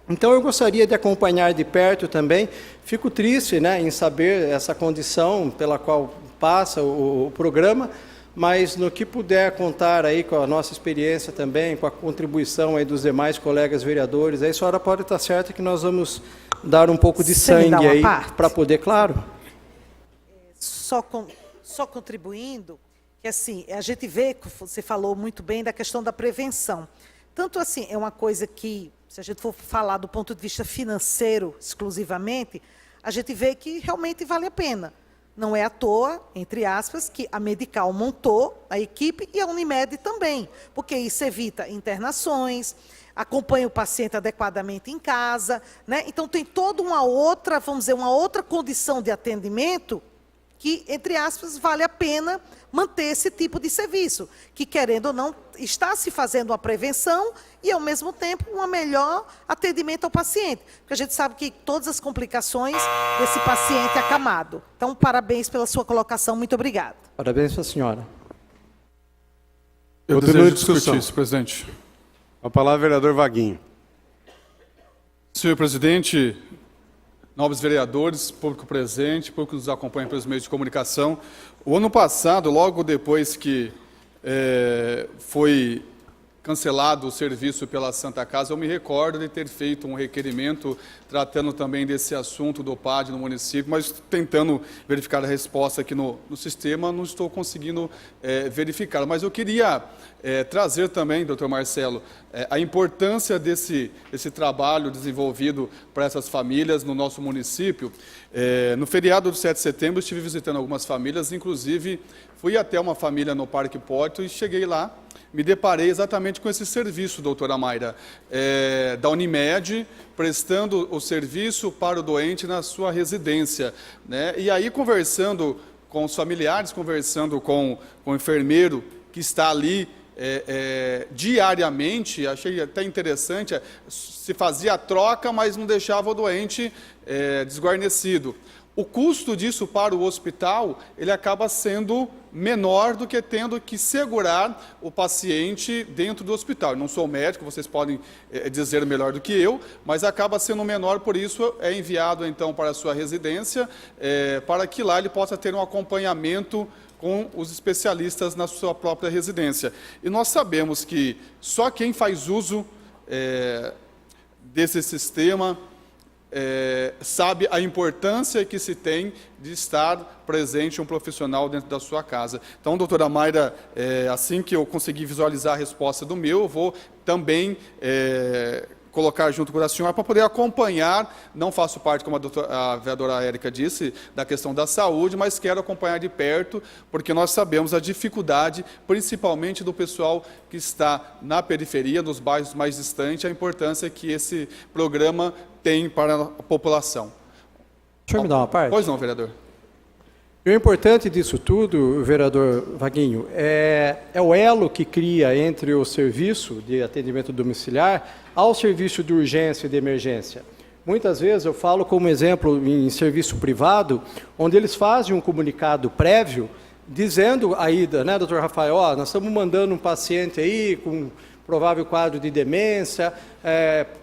Então, eu gostaria de acompanhar de perto também. Fico triste, né, em saber essa condição pela qual passa o programa, mas no que puder contar aí com a nossa experiência também, com a contribuição aí dos demais colegas vereadores, aí a senhora pode estar certa que nós vamos dar um pouco de sangue aí para poder, claro. Só contribuindo, que assim, a gente vê, você falou muito bem da questão da prevenção. Tanto assim, é uma coisa que, se a gente for falar do ponto de vista financeiro exclusivamente, a gente vê que realmente vale a pena. Não é à toa, entre aspas, que a Medical montou a equipe e a Unimed também, porque isso evita internações, acompanha o paciente adequadamente em casa, né? Então tem toda uma outra, vamos dizer, uma outra condição de atendimento que, entre aspas, vale a pena manter esse tipo de serviço, que, querendo ou não, está se fazendo uma prevenção e, ao mesmo tempo, um melhor atendimento ao paciente. Porque a gente sabe que todas as complicações desse paciente acamado. Então, parabéns pela sua colocação. Muito obrigada. Parabéns para a senhora. Eu desejo discutir isso, presidente. A palavra, vereador Vaguinho. Senhor presidente, nobres vereadores, público presente, público que nos acompanha pelos meios de comunicação. O ano passado, logo depois que foi cancelado o serviço pela Santa Casa, eu me recordo de ter feito um requerimento tratando também desse assunto do PAD no município, mas tentando verificar a resposta aqui no sistema, não estou conseguindo verificar. Mas eu queria trazer também, doutor Marcelo, a importância desse trabalho desenvolvido para essas famílias no nosso município. No feriado do 7 de setembro, estive visitando algumas famílias, inclusive fui até uma família no Parque Porto e cheguei lá, me deparei exatamente com esse serviço, doutora Mayra, da Unimed, prestando o serviço para o doente na sua residência, né? E aí, conversando com os familiares, conversando com o enfermeiro que está ali diariamente, achei até interessante, se fazia a troca, mas não deixava o doente desguarnecido. O custo disso para o hospital, ele acaba sendo menor do que tendo que segurar o paciente dentro do hospital. Eu não sou médico, vocês podem dizer melhor do que eu, mas acaba sendo menor, por isso é enviado então para a sua residência, para que lá ele possa ter um acompanhamento com os especialistas na sua própria residência. E nós sabemos que só quem faz uso desse sistema sabe a importância que se tem de estar presente um profissional dentro da sua casa. Então, doutora Mayra, assim que eu conseguir visualizar a resposta do meu, eu vou também colocar junto com a senhora para poder acompanhar, não faço parte, como a vereadora Érica disse, da questão da saúde, mas quero acompanhar de perto, porque nós sabemos a dificuldade, principalmente do pessoal que está na periferia, nos bairros mais distantes, a importância que esse programa tem para a população. Deixa eu me dar uma parte. Pois não, vereador. E o importante disso tudo, vereador Vaguinho, é o elo que cria entre o serviço de atendimento domiciliar ao serviço de urgência e de emergência. Muitas vezes eu falo como exemplo em serviço privado, onde eles fazem um comunicado prévio, dizendo aí, né, doutor Rafael, ó, nós estamos mandando um paciente aí com provável quadro de demência,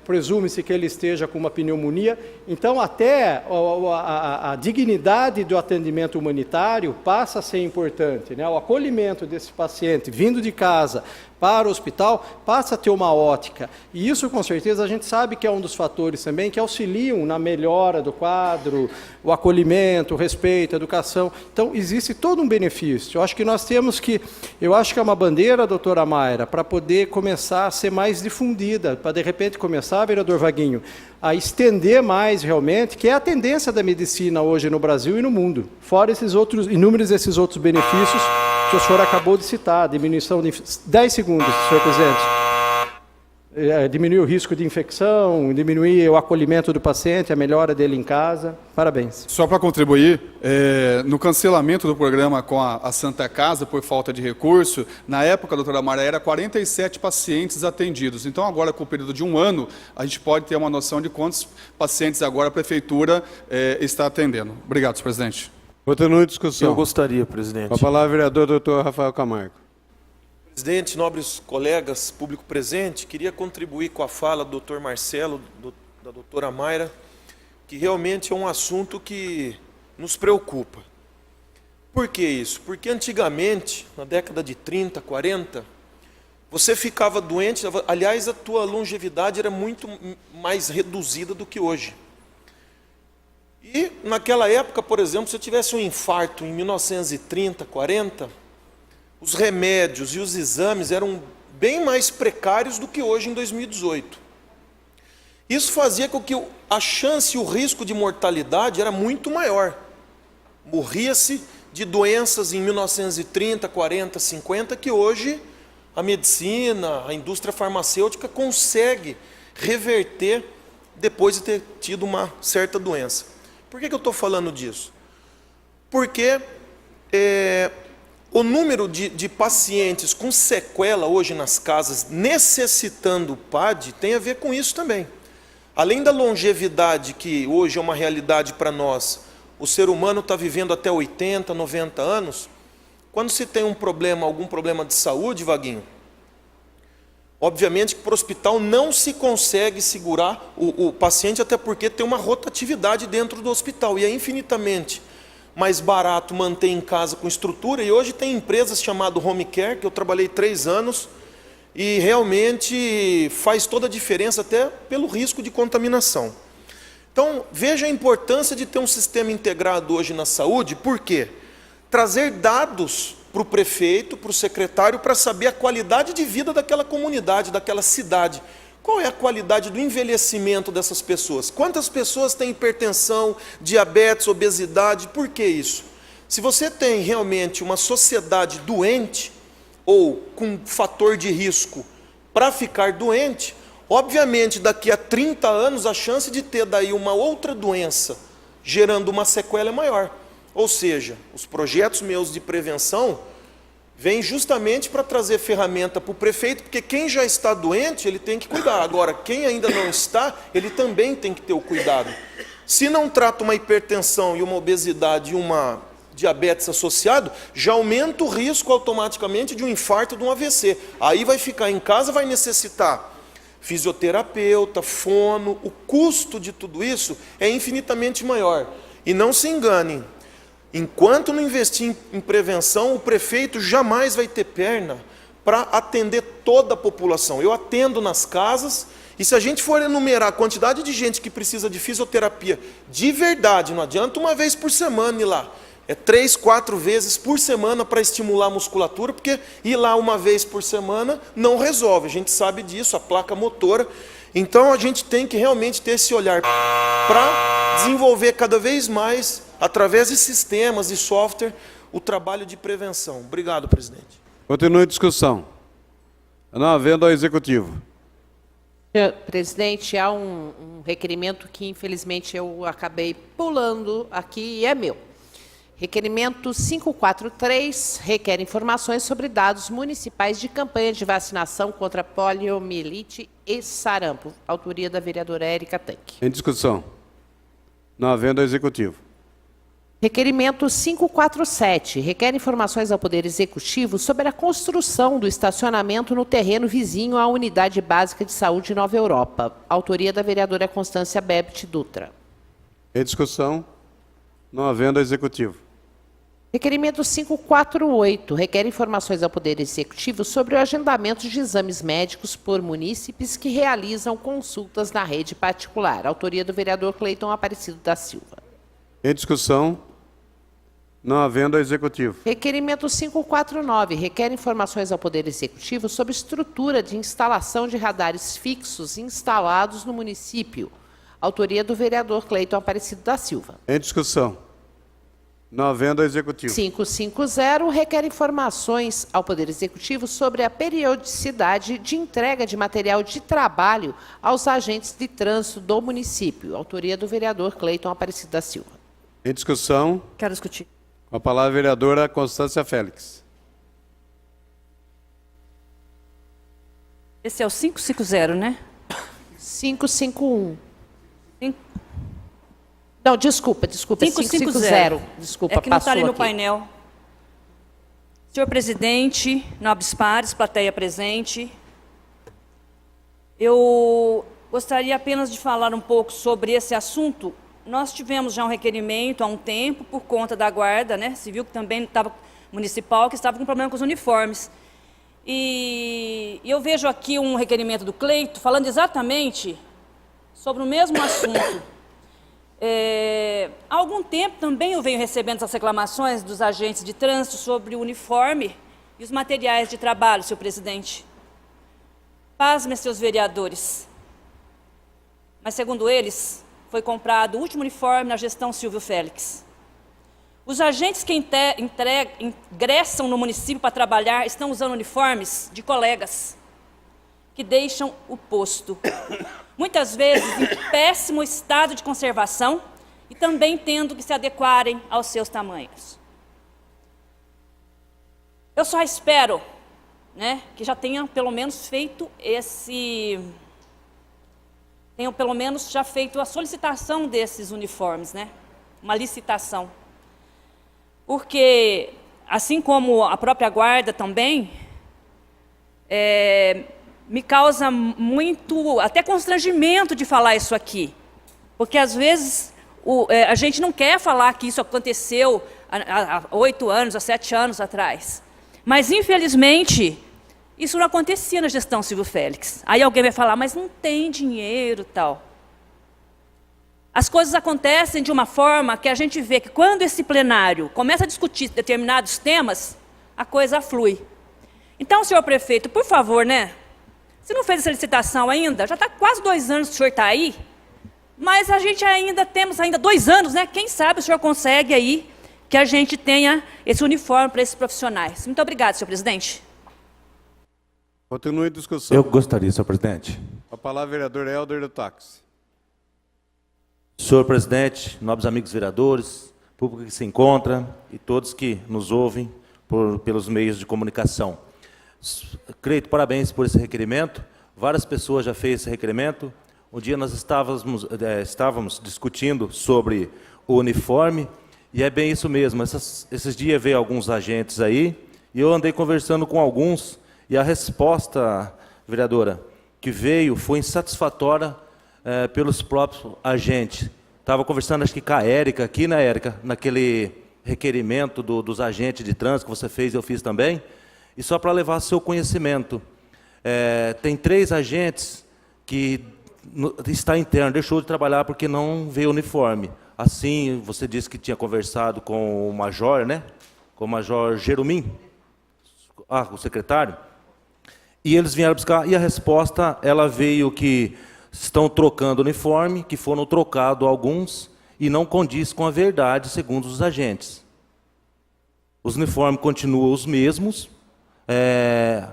presume-se que ele esteja com uma pneumonia. Então, até a dignidade do atendimento humanitário passa a ser importante, né? O acolhimento desse paciente vindo de casa para o hospital passa a ter uma ótica. E isso, com certeza, a gente sabe que é um dos fatores também que auxiliam na melhora do quadro, o acolhimento, o respeito, a educação. Então, existe todo um benefício. Eu acho que nós temos que, eu acho que é uma bandeira, doutora Mayra, para poder começar a ser mais difundida, para, de repente, começar, vereador Vaguinho, a estender mais realmente, que é a tendência da medicina hoje no Brasil e no mundo. Fora esses outros, inúmeros desses outros benefícios que o senhor acabou de citar, a diminuição de 10 segundos, senhor presidente. Diminuir o risco de infecção, diminuir o acolhimento do paciente, a melhora dele em casa. Parabéns. Só para contribuir, no cancelamento do programa com a Santa Casa por falta de recurso, na época, doutora Mara, era 47 pacientes atendidos. Então, agora, com o período de 1 ano, a gente pode ter uma noção de quantos pacientes agora a Prefeitura está atendendo. Obrigado, senhor presidente. Continua a discussão. Eu gostaria, presidente. Com a palavra, vereador doutor Rafael Camargo. Presidente, nobres colegas, público presente, queria contribuir com a fala do doutor Marcelo, da doutora Mayra, que realmente é um assunto que nos preocupa. Por que isso? Porque antigamente, na década de 30, 40, você ficava doente, aliás, a tua longevidade era muito mais reduzida do que hoje. E naquela época, por exemplo, se você tivesse um infarto em 1930, 40, os remédios e os exames eram bem mais precários do que hoje em 2018. Isso fazia com que a chance e o risco de mortalidade era muito maior. Morria-se de doenças em 1930, 40, 50, que hoje a medicina, a indústria farmacêutica consegue reverter depois de ter tido uma certa doença. Por que eu estou falando disso? Porque o número de pacientes com sequela hoje nas casas necessitando PAD tem a ver com isso também. Além da longevidade, que hoje é uma realidade para nós, o ser humano está vivendo até 80, 90 anos, quando se tem um problema, algum problema de saúde, Vaguinho, obviamente que para o hospital não se consegue segurar o paciente, até porque tem uma rotatividade dentro do hospital, e é infinitamente mais barato manter em casa com estrutura, e hoje tem empresas chamadas Home Care, que eu trabalhei 3 anos, e realmente faz toda a diferença, até pelo risco de contaminação. Então, veja a importância de ter um sistema integrado hoje na saúde, por quê? Trazer dados para o prefeito, para o secretário, para saber a qualidade de vida daquela comunidade, daquela cidade. Qual é a qualidade do envelhecimento dessas pessoas? Quantas pessoas têm hipertensão, diabetes, obesidade? Por que isso? Se você tem realmente uma sociedade doente, ou com fator de risco para ficar doente, obviamente daqui a 30 anos a chance de ter daí uma outra doença, gerando uma sequela é maior. Ou seja, os projetos meus de prevenção vem justamente para trazer ferramenta para o prefeito, porque quem já está doente, ele tem que cuidar. Agora, quem ainda não está, ele também tem que ter o cuidado. Se não trata uma hipertensão e uma obesidade e uma diabetes associado, já aumenta o risco automaticamente de um infarto, de um AVC. Aí vai ficar em casa, vai necessitar fisioterapeuta, fono, o custo de tudo isso é infinitamente maior. E não se enganem, enquanto não investir em prevenção, o prefeito jamais vai ter perna para atender toda a população. Eu atendo nas casas, e se a gente for enumerar a quantidade de gente que precisa de fisioterapia de verdade, não adianta uma vez por semana ir lá, é 3, 4 vezes por semana para estimular a musculatura, porque ir lá uma vez por semana não resolve, a gente sabe disso, a placa motora. Então a gente tem que realmente ter esse olhar para desenvolver cada vez mais, através de sistemas e software, o trabalho de prevenção. Obrigado, presidente. Continue a discussão. Não havendo ao executivo. Presidente, há um requerimento que infelizmente eu acabei pulando aqui e é meu. Requerimento 543 requer informações sobre dados municipais de campanha de vacinação contra poliomielite e sarampo. Autoria da vereadora Érica Tanque. Em discussão. Não havendo executivo. Requerimento 547 requer informações ao Poder Executivo sobre a construção do estacionamento no terreno vizinho à Unidade Básica de Saúde Nova Europa. Autoria da vereadora Constância Bebet Dutra. Em discussão. Não havendo executivo. Requerimento 548 requer informações ao Poder Executivo sobre o agendamento de exames médicos por munícipes que realizam consultas na rede particular. Autoria do vereador Cleiton Aparecido da Silva. Em discussão. Não havendo executivo. Requerimento 549 requer informações ao Poder Executivo sobre estrutura de instalação de radares fixos instalados no município. Autoria do vereador Cleiton Aparecido da Silva. Em discussão. Não havendo executivo. 550 requer informações ao Poder Executivo sobre a periodicidade de entrega de material de trabalho aos agentes de trânsito do município. Autoria do vereador Cleiton Aparecido da Silva. Em discussão. Quero discutir. Com a palavra a vereadora Constância Félix. Esse é o 550, né? 551. Não, desculpa, 550. Desculpa, é que não está passou ali no aqui. painel. Senhor presidente, nobres pares, plateia presente, eu gostaria apenas de falar um pouco sobre esse assunto. Nós tivemos já um requerimento há um tempo, por conta da guarda, né, civil, que também estava municipal, que estava com problema com os uniformes. E eu vejo aqui um requerimento do Cleito, falando exatamente sobre o mesmo assunto. Há algum tempo também eu venho recebendo essas reclamações dos agentes de trânsito sobre o uniforme e os materiais de trabalho, senhor presidente. Pasmem, seus vereadores. Mas, segundo eles, foi comprado o último uniforme na gestão Silvio Félix. Os agentes que ingressam no município para trabalhar estão usando uniformes de colegas que deixam o posto. Muitas vezes em péssimo estado de conservação e também tendo que se adequarem aos seus tamanhos. Eu só espero, né, que já tenham pelo menos feito tenham pelo menos já feito a solicitação desses uniformes, né, uma licitação. Porque, assim como a própria guarda também, me causa muito, até constrangimento de falar isso aqui. Porque, às vezes, a gente não quer falar que isso aconteceu há 8 anos, há 7 anos atrás. Mas, infelizmente, isso não acontecia na gestão Silvio Félix. Aí alguém vai falar, mas não tem dinheiro e tal. As coisas acontecem de uma forma que a gente vê que quando esse plenário começa a discutir determinados temas, a coisa flui. Então, senhor prefeito, por favor, né? Você não fez essa licitação ainda? Já está quase 2 anos que o senhor está aí, mas a gente temos 2 anos, né? Quem sabe o senhor consegue aí que a gente tenha esse uniforme para esses profissionais. Muito obrigado, senhor presidente. Continue a discussão. Eu gostaria, senhor presidente. A palavra vereador Helder do Táxi. Senhor presidente, nobres amigos vereadores, público que se encontra e todos que nos ouvem pelos meios de comunicação. Cleito, parabéns por esse requerimento. Várias pessoas já fez esse requerimento. Um dia nós estávamos discutindo sobre o uniforme, e é bem isso mesmo. Esses dias veio alguns agentes aí, e eu andei conversando com alguns, e a resposta, vereadora, que veio foi insatisfatória pelos próprios agentes. Estava conversando, acho que com a Érica, aqui, né, Érica, naquele requerimento dos agentes de trânsito que você fez, eu fiz também. E só para levar seu conhecimento, tem 3 agentes que está interno, deixou de trabalhar porque não veio uniforme. Assim, você disse que tinha conversado com o major, né? Com o major Jeromim, o secretário. E eles vieram buscar, e a resposta, ela veio que estão trocando uniforme, que foram trocados alguns, e não condiz com a verdade, segundo os agentes. Os uniformes continuam os mesmos.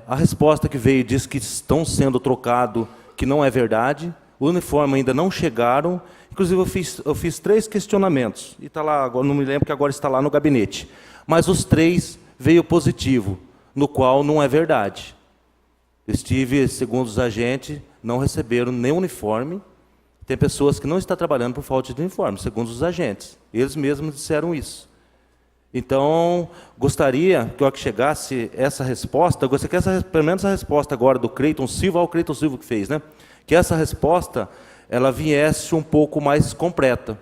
A resposta que veio diz que estão sendo trocados, que não é verdade. O uniforme ainda não chegaram. Inclusive, eu fiz 3 questionamentos. E está lá, agora, não me lembro que agora está lá no gabinete. Mas os 3 veio positivo, no qual não é verdade. Estive, segundo os agentes, não receberam nem uniforme. Tem pessoas que não estão trabalhando por falta de uniforme, segundo os agentes. Eles mesmos disseram isso. Então, gostaria que, ao que chegasse essa resposta, eu gostaria que pelo menos a resposta agora do Cleiton Silva, o Cleiton Silva que fez, né? Que essa resposta ela viesse um pouco mais completa.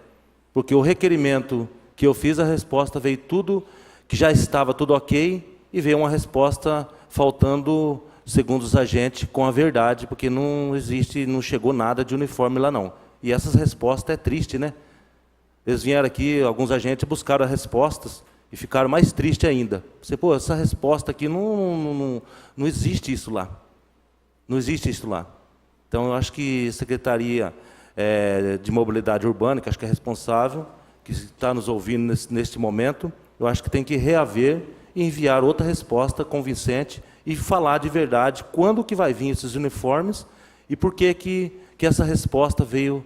Porque o requerimento que eu fiz, a resposta veio tudo, que já estava tudo ok, e veio uma resposta faltando, segundo os agentes, com a verdade, porque não existe, não chegou nada de uniforme lá não. E essas respostas é triste, né? Eles vieram aqui, alguns agentes buscaram as respostas e ficaram mais tristes ainda. Você, pô, essa resposta aqui não existe isso lá. Não existe isso lá. Então, eu acho que a Secretaria de Mobilidade Urbana, que acho que é responsável, que está nos ouvindo neste momento, eu acho que tem que reaver e enviar outra resposta convincente e falar de verdade quando que vai vir esses uniformes e por que essa resposta veio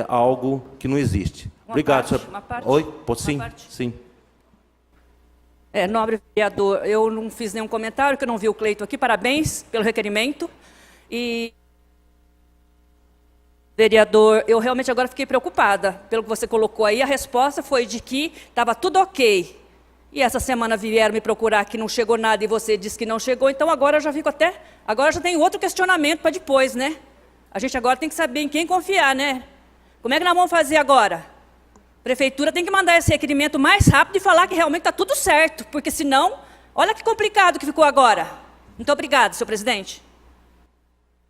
algo que não existe. Obrigado, senhor. Uma parte? Oi? Sim, sim. Nobre vereador, eu não fiz nenhum comentário, que eu não vi o Cleiton aqui. Parabéns pelo requerimento. E, vereador, eu realmente agora fiquei preocupada pelo que você colocou aí. A resposta foi de que estava tudo ok. E essa semana vieram me procurar que não chegou nada e você disse que não chegou. Então agora eu já fico agora já tem outro questionamento para depois, né? A gente agora tem que saber em quem confiar, né? Como é que nós vamos fazer agora? A prefeitura tem que mandar esse requerimento mais rápido e falar que realmente está tudo certo, porque senão, olha que complicado que ficou agora. Muito obrigado, senhor presidente.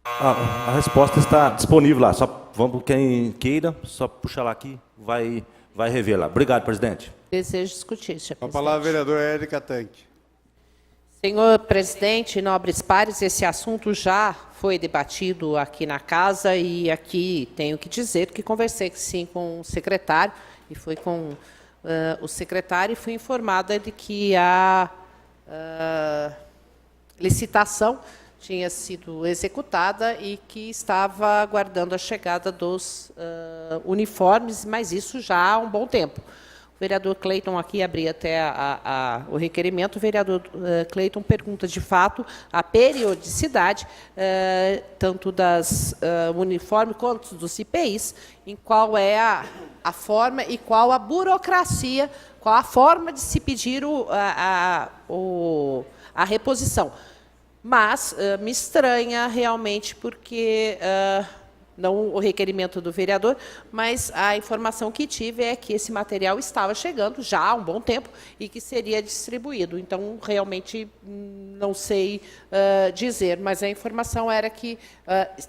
A resposta está disponível lá. Só vamos, quem queira, só puxar lá aqui, vai rever lá. Obrigado, presidente. Desejo discutir, senhor presidente. A palavra, vereador Érica Tanque. Senhor presidente, nobres pares, esse assunto já foi debatido aqui na casa e aqui tenho que dizer que conversei sim com o secretário e fui com o secretário e fui informada de que a licitação tinha sido executada e que estava aguardando a chegada dos uniformes, mas isso já há um bom tempo. O vereador Cleiton aqui abria até o requerimento. O vereador Cleiton pergunta, de fato, a periodicidade, tanto das uniformes quanto dos IPIs, em qual é a forma e qual a burocracia, qual a forma de se pedir a reposição. Mas me estranha realmente porque... não o requerimento do vereador, mas a informação que tive é que esse material estava chegando já há um bom tempo e que seria distribuído. Então, realmente, não sei dizer, mas a informação era que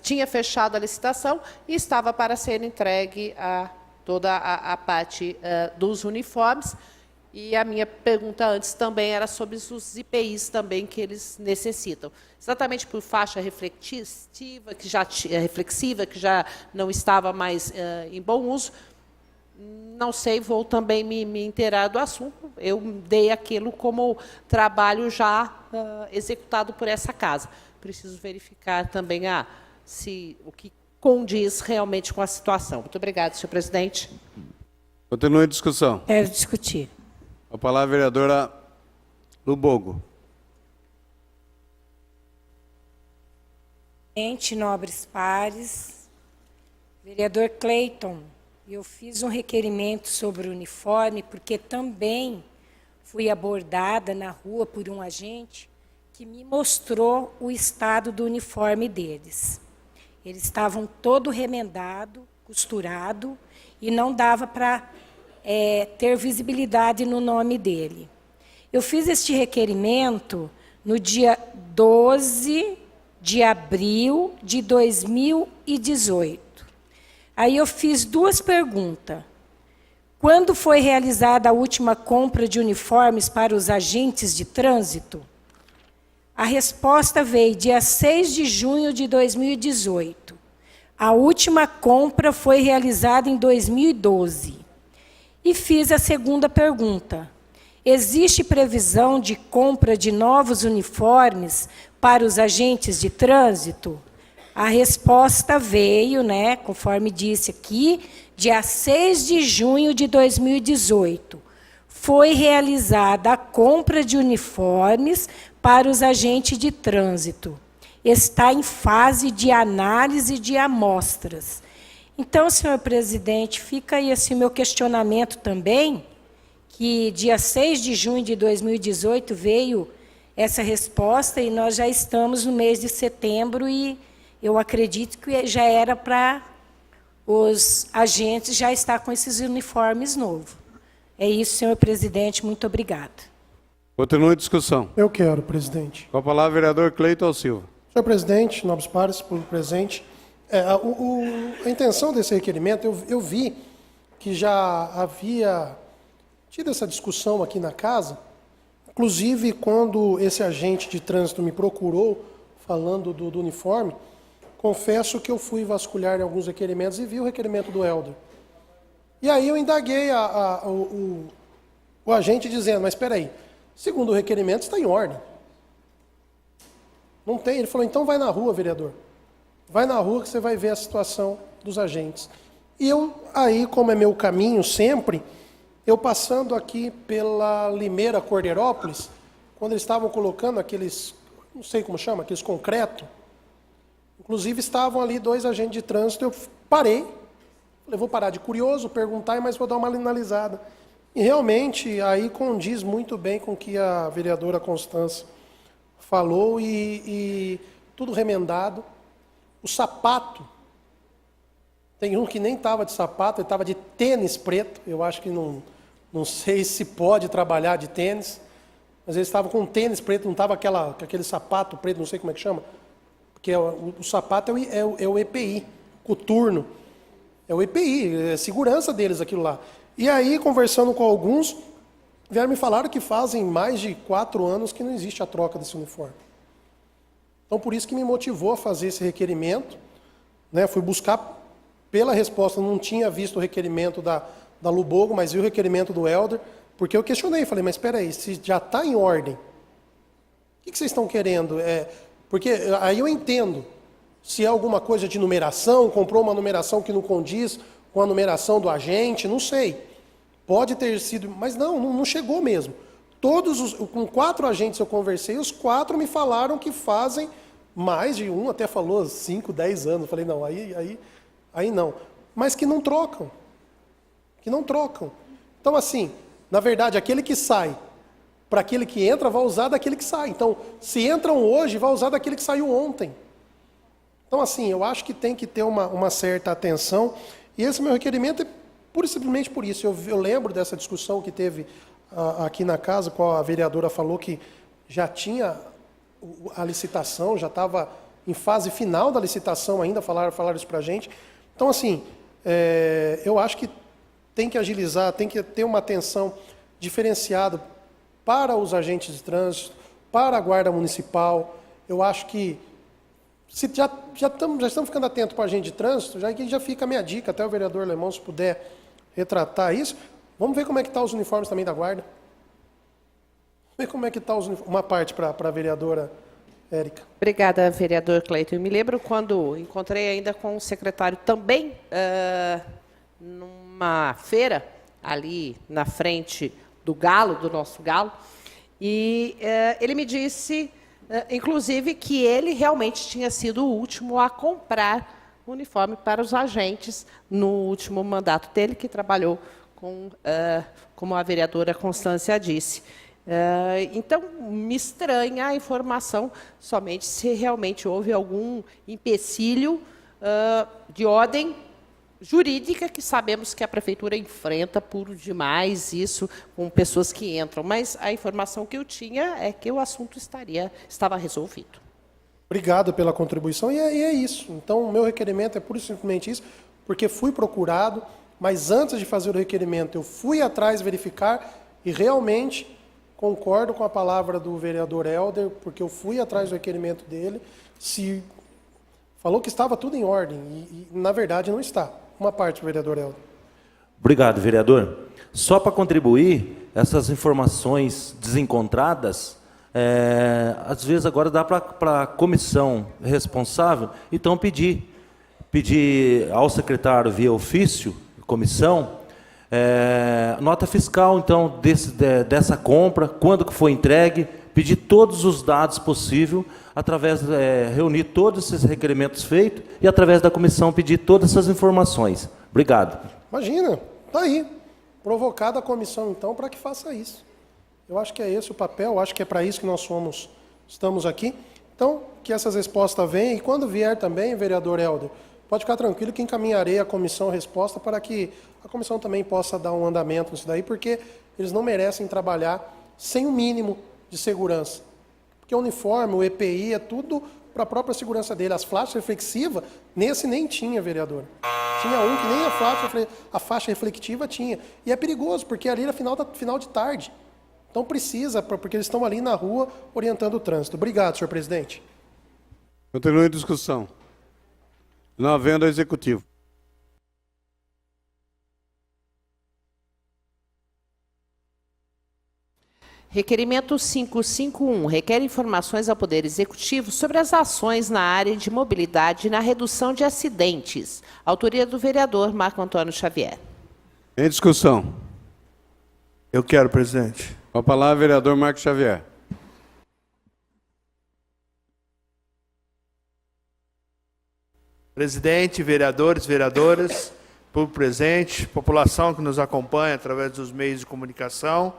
tinha fechado a licitação e estava para ser entregue a toda a parte dos uniformes. E a minha pergunta antes também era sobre os IPIs também que eles necessitam. Exatamente por faixa reflexiva, que já não estava mais em bom uso. Não sei, vou também me inteirar do assunto. Eu dei aquilo como trabalho já executado por essa casa. Preciso verificar também se o que condiz realmente com a situação. Muito obrigada, senhor presidente. Continua a discussão. Quero discutir. A palavra, vereadora Lubogo. Presidente, nobres pares, vereador Cleiton, eu fiz um requerimento sobre o uniforme porque também fui abordada na rua por um agente que me mostrou o estado do uniforme deles. Eles estavam todo remendado, costurado e não dava para ter visibilidade no nome dele. Eu fiz este requerimento no dia 12 de abril de 2018. Aí eu fiz 2 perguntas. Quando foi realizada a última compra de uniformes para os agentes de trânsito? A resposta veio dia 6 de junho de 2018. A última compra foi realizada em 2012. E fiz a segunda pergunta. Existe previsão de compra de novos uniformes para os agentes de trânsito? A resposta veio, né, conforme disse aqui, dia 6 de junho de 2018. Foi realizada a compra de uniformes para os agentes de trânsito. Está em fase de análise de amostras. Então, senhor presidente, fica aí assim, o meu questionamento também, que dia 6 de junho de 2018 veio essa resposta e nós já estamos no mês de setembro e eu acredito que já era para os agentes já estar com esses uniformes novos. É isso, senhor presidente, muito obrigada. Continua a discussão. Eu quero, presidente. Com a palavra, vereador Cleiton Silva. Senhor presidente, nobres pares, público presente, a intenção desse requerimento, eu vi que já havia tido essa discussão aqui na casa, inclusive quando esse agente de trânsito me procurou, falando do uniforme, confesso que eu fui vasculhar em alguns requerimentos e vi o requerimento do Helder. E aí eu indaguei o agente dizendo, mas espera aí, segundo o requerimento está em ordem. Não tem. Ele falou, então vai na rua, vereador. Vai na rua que você vai ver a situação dos agentes. E eu, aí, como é meu caminho sempre, eu passando aqui pela Limeira Cordeirópolis, quando eles estavam colocando aqueles, não sei como chama, aqueles concreto, inclusive estavam ali 2 agentes de trânsito, eu parei, falei, vou parar de curioso, perguntar, mas vou dar uma analisada. E realmente, aí condiz muito bem com o que a vereadora Constância falou e tudo remendado. O sapato, tem um que nem estava de sapato, ele estava de tênis preto, eu acho que não sei se pode trabalhar de tênis, mas ele estava com um tênis preto, não estava aquele sapato preto, não sei como é que chama, porque o sapato é o EPI, coturno, é o EPI, é a segurança deles aquilo lá. E aí, conversando com alguns, vieram me falar que fazem mais de 4 anos que não existe a troca desse uniforme. Então, por isso que me motivou a fazer esse requerimento, né? Fui buscar pela resposta, não tinha visto o requerimento da Lubogo, mas vi o requerimento do Helder, porque eu questionei, falei, mas espera aí, se já está em ordem, o que vocês estão querendo? Porque aí eu entendo, se é alguma coisa de numeração, comprou uma numeração que não condiz com a numeração do agente, não sei. Pode ter sido, mas não chegou mesmo. Com 4 agentes eu conversei, os 4 me falaram que fazem mais de um, até falou 5, 10 anos. Eu falei, não, aí não. Mas que não trocam. Que não trocam. Então, assim, na verdade, aquele que sai para aquele que entra, vai usar daquele que sai. Então, se entram hoje, vai usar daquele que saiu ontem. Então, assim, eu acho que tem que ter uma certa atenção. E esse meu requerimento é pura e simplesmente por isso. Eu lembro dessa discussão que teve aqui na casa, qual a vereadora falou que já tinha a licitação, já estava em fase final da licitação ainda, falaram isso para a gente. Então, assim, eu acho que tem que agilizar, tem que ter uma atenção diferenciada para os agentes de trânsito, para a Guarda Municipal. Eu acho que, se já estamos ficando atentos para a agente de trânsito, já fica a minha dica, até o vereador Lemão, se puder retratar isso, vamos ver como é que estão os uniformes também da Guarda. Vamos ver como é que está os uniformes. Uma parte para a vereadora Érica. Obrigada, vereador Cleiton. Eu me lembro quando encontrei ainda com o secretário também, numa feira, ali na frente do Galo, do nosso Galo, e ele me disse, inclusive, que ele realmente tinha sido o último a comprar uniforme para os agentes no último mandato dele, que trabalhou como a vereadora Constância disse. Então, me estranha a informação somente se realmente houve algum empecilho de ordem jurídica, que sabemos que a prefeitura enfrenta por demais isso com pessoas que entram. Mas a informação que eu tinha é que o assunto estava resolvido. Obrigado pela contribuição, e é isso. Então, o meu requerimento é pura e simplesmente isso, porque fui procurado, mas antes de fazer o requerimento, eu fui atrás verificar e realmente concordo com a palavra do vereador Helder, porque eu fui atrás do requerimento dele, falou que estava tudo em ordem, e na verdade não está. Uma parte, vereador Helder. Obrigado, vereador. Só para contribuir, essas informações desencontradas Às vezes agora dá para a comissão responsável, então pedir ao secretário via ofício, comissão, nota fiscal então dessa compra, quando que foi entregue, pedir todos os dados possíveis, reunir todos esses requerimentos feitos e através da comissão pedir todas essas informações. Obrigado. Imagina, está aí. Provocada a comissão, então, para que faça isso. Eu acho que é esse o papel, acho que é para isso que nós estamos aqui. Então, que essas respostas venham, e quando vier também, vereador Helder, pode ficar tranquilo que encaminharei à comissão a resposta para que a comissão também possa dar um andamento nisso daí, porque eles não merecem trabalhar sem o mínimo de segurança. Porque o uniforme, o EPI, é tudo para a própria segurança dele. As faixas reflexivas, nesse nem tinha, vereador. Tinha um que nem a faixa reflectiva tinha. E é perigoso, porque ali era final de tarde. Então precisa, porque eles estão ali na rua orientando o trânsito. Obrigado, senhor presidente. Continua em discussão. Não havendo executivo. Requerimento 551 requer informações ao Poder Executivo sobre as ações na área de mobilidade e na redução de acidentes. Autoria do vereador Marco Antônio Xavier. Em discussão. Eu quero, presidente. Com a palavra, vereador Marco Xavier. Presidente, vereadores, vereadoras, público presente, população que nos acompanha através dos meios de comunicação.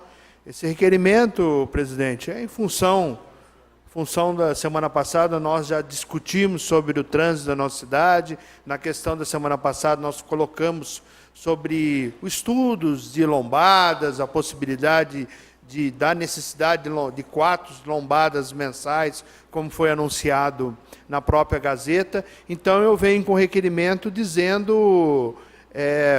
Esse requerimento, presidente, é em função da semana passada, nós já discutimos sobre o trânsito da nossa cidade. Na questão da semana passada, nós colocamos sobre os estudos de lombadas, a possibilidade da necessidade de 4 lombadas mensais, como foi anunciado na própria Gazeta. Então, eu venho com requerimento dizendo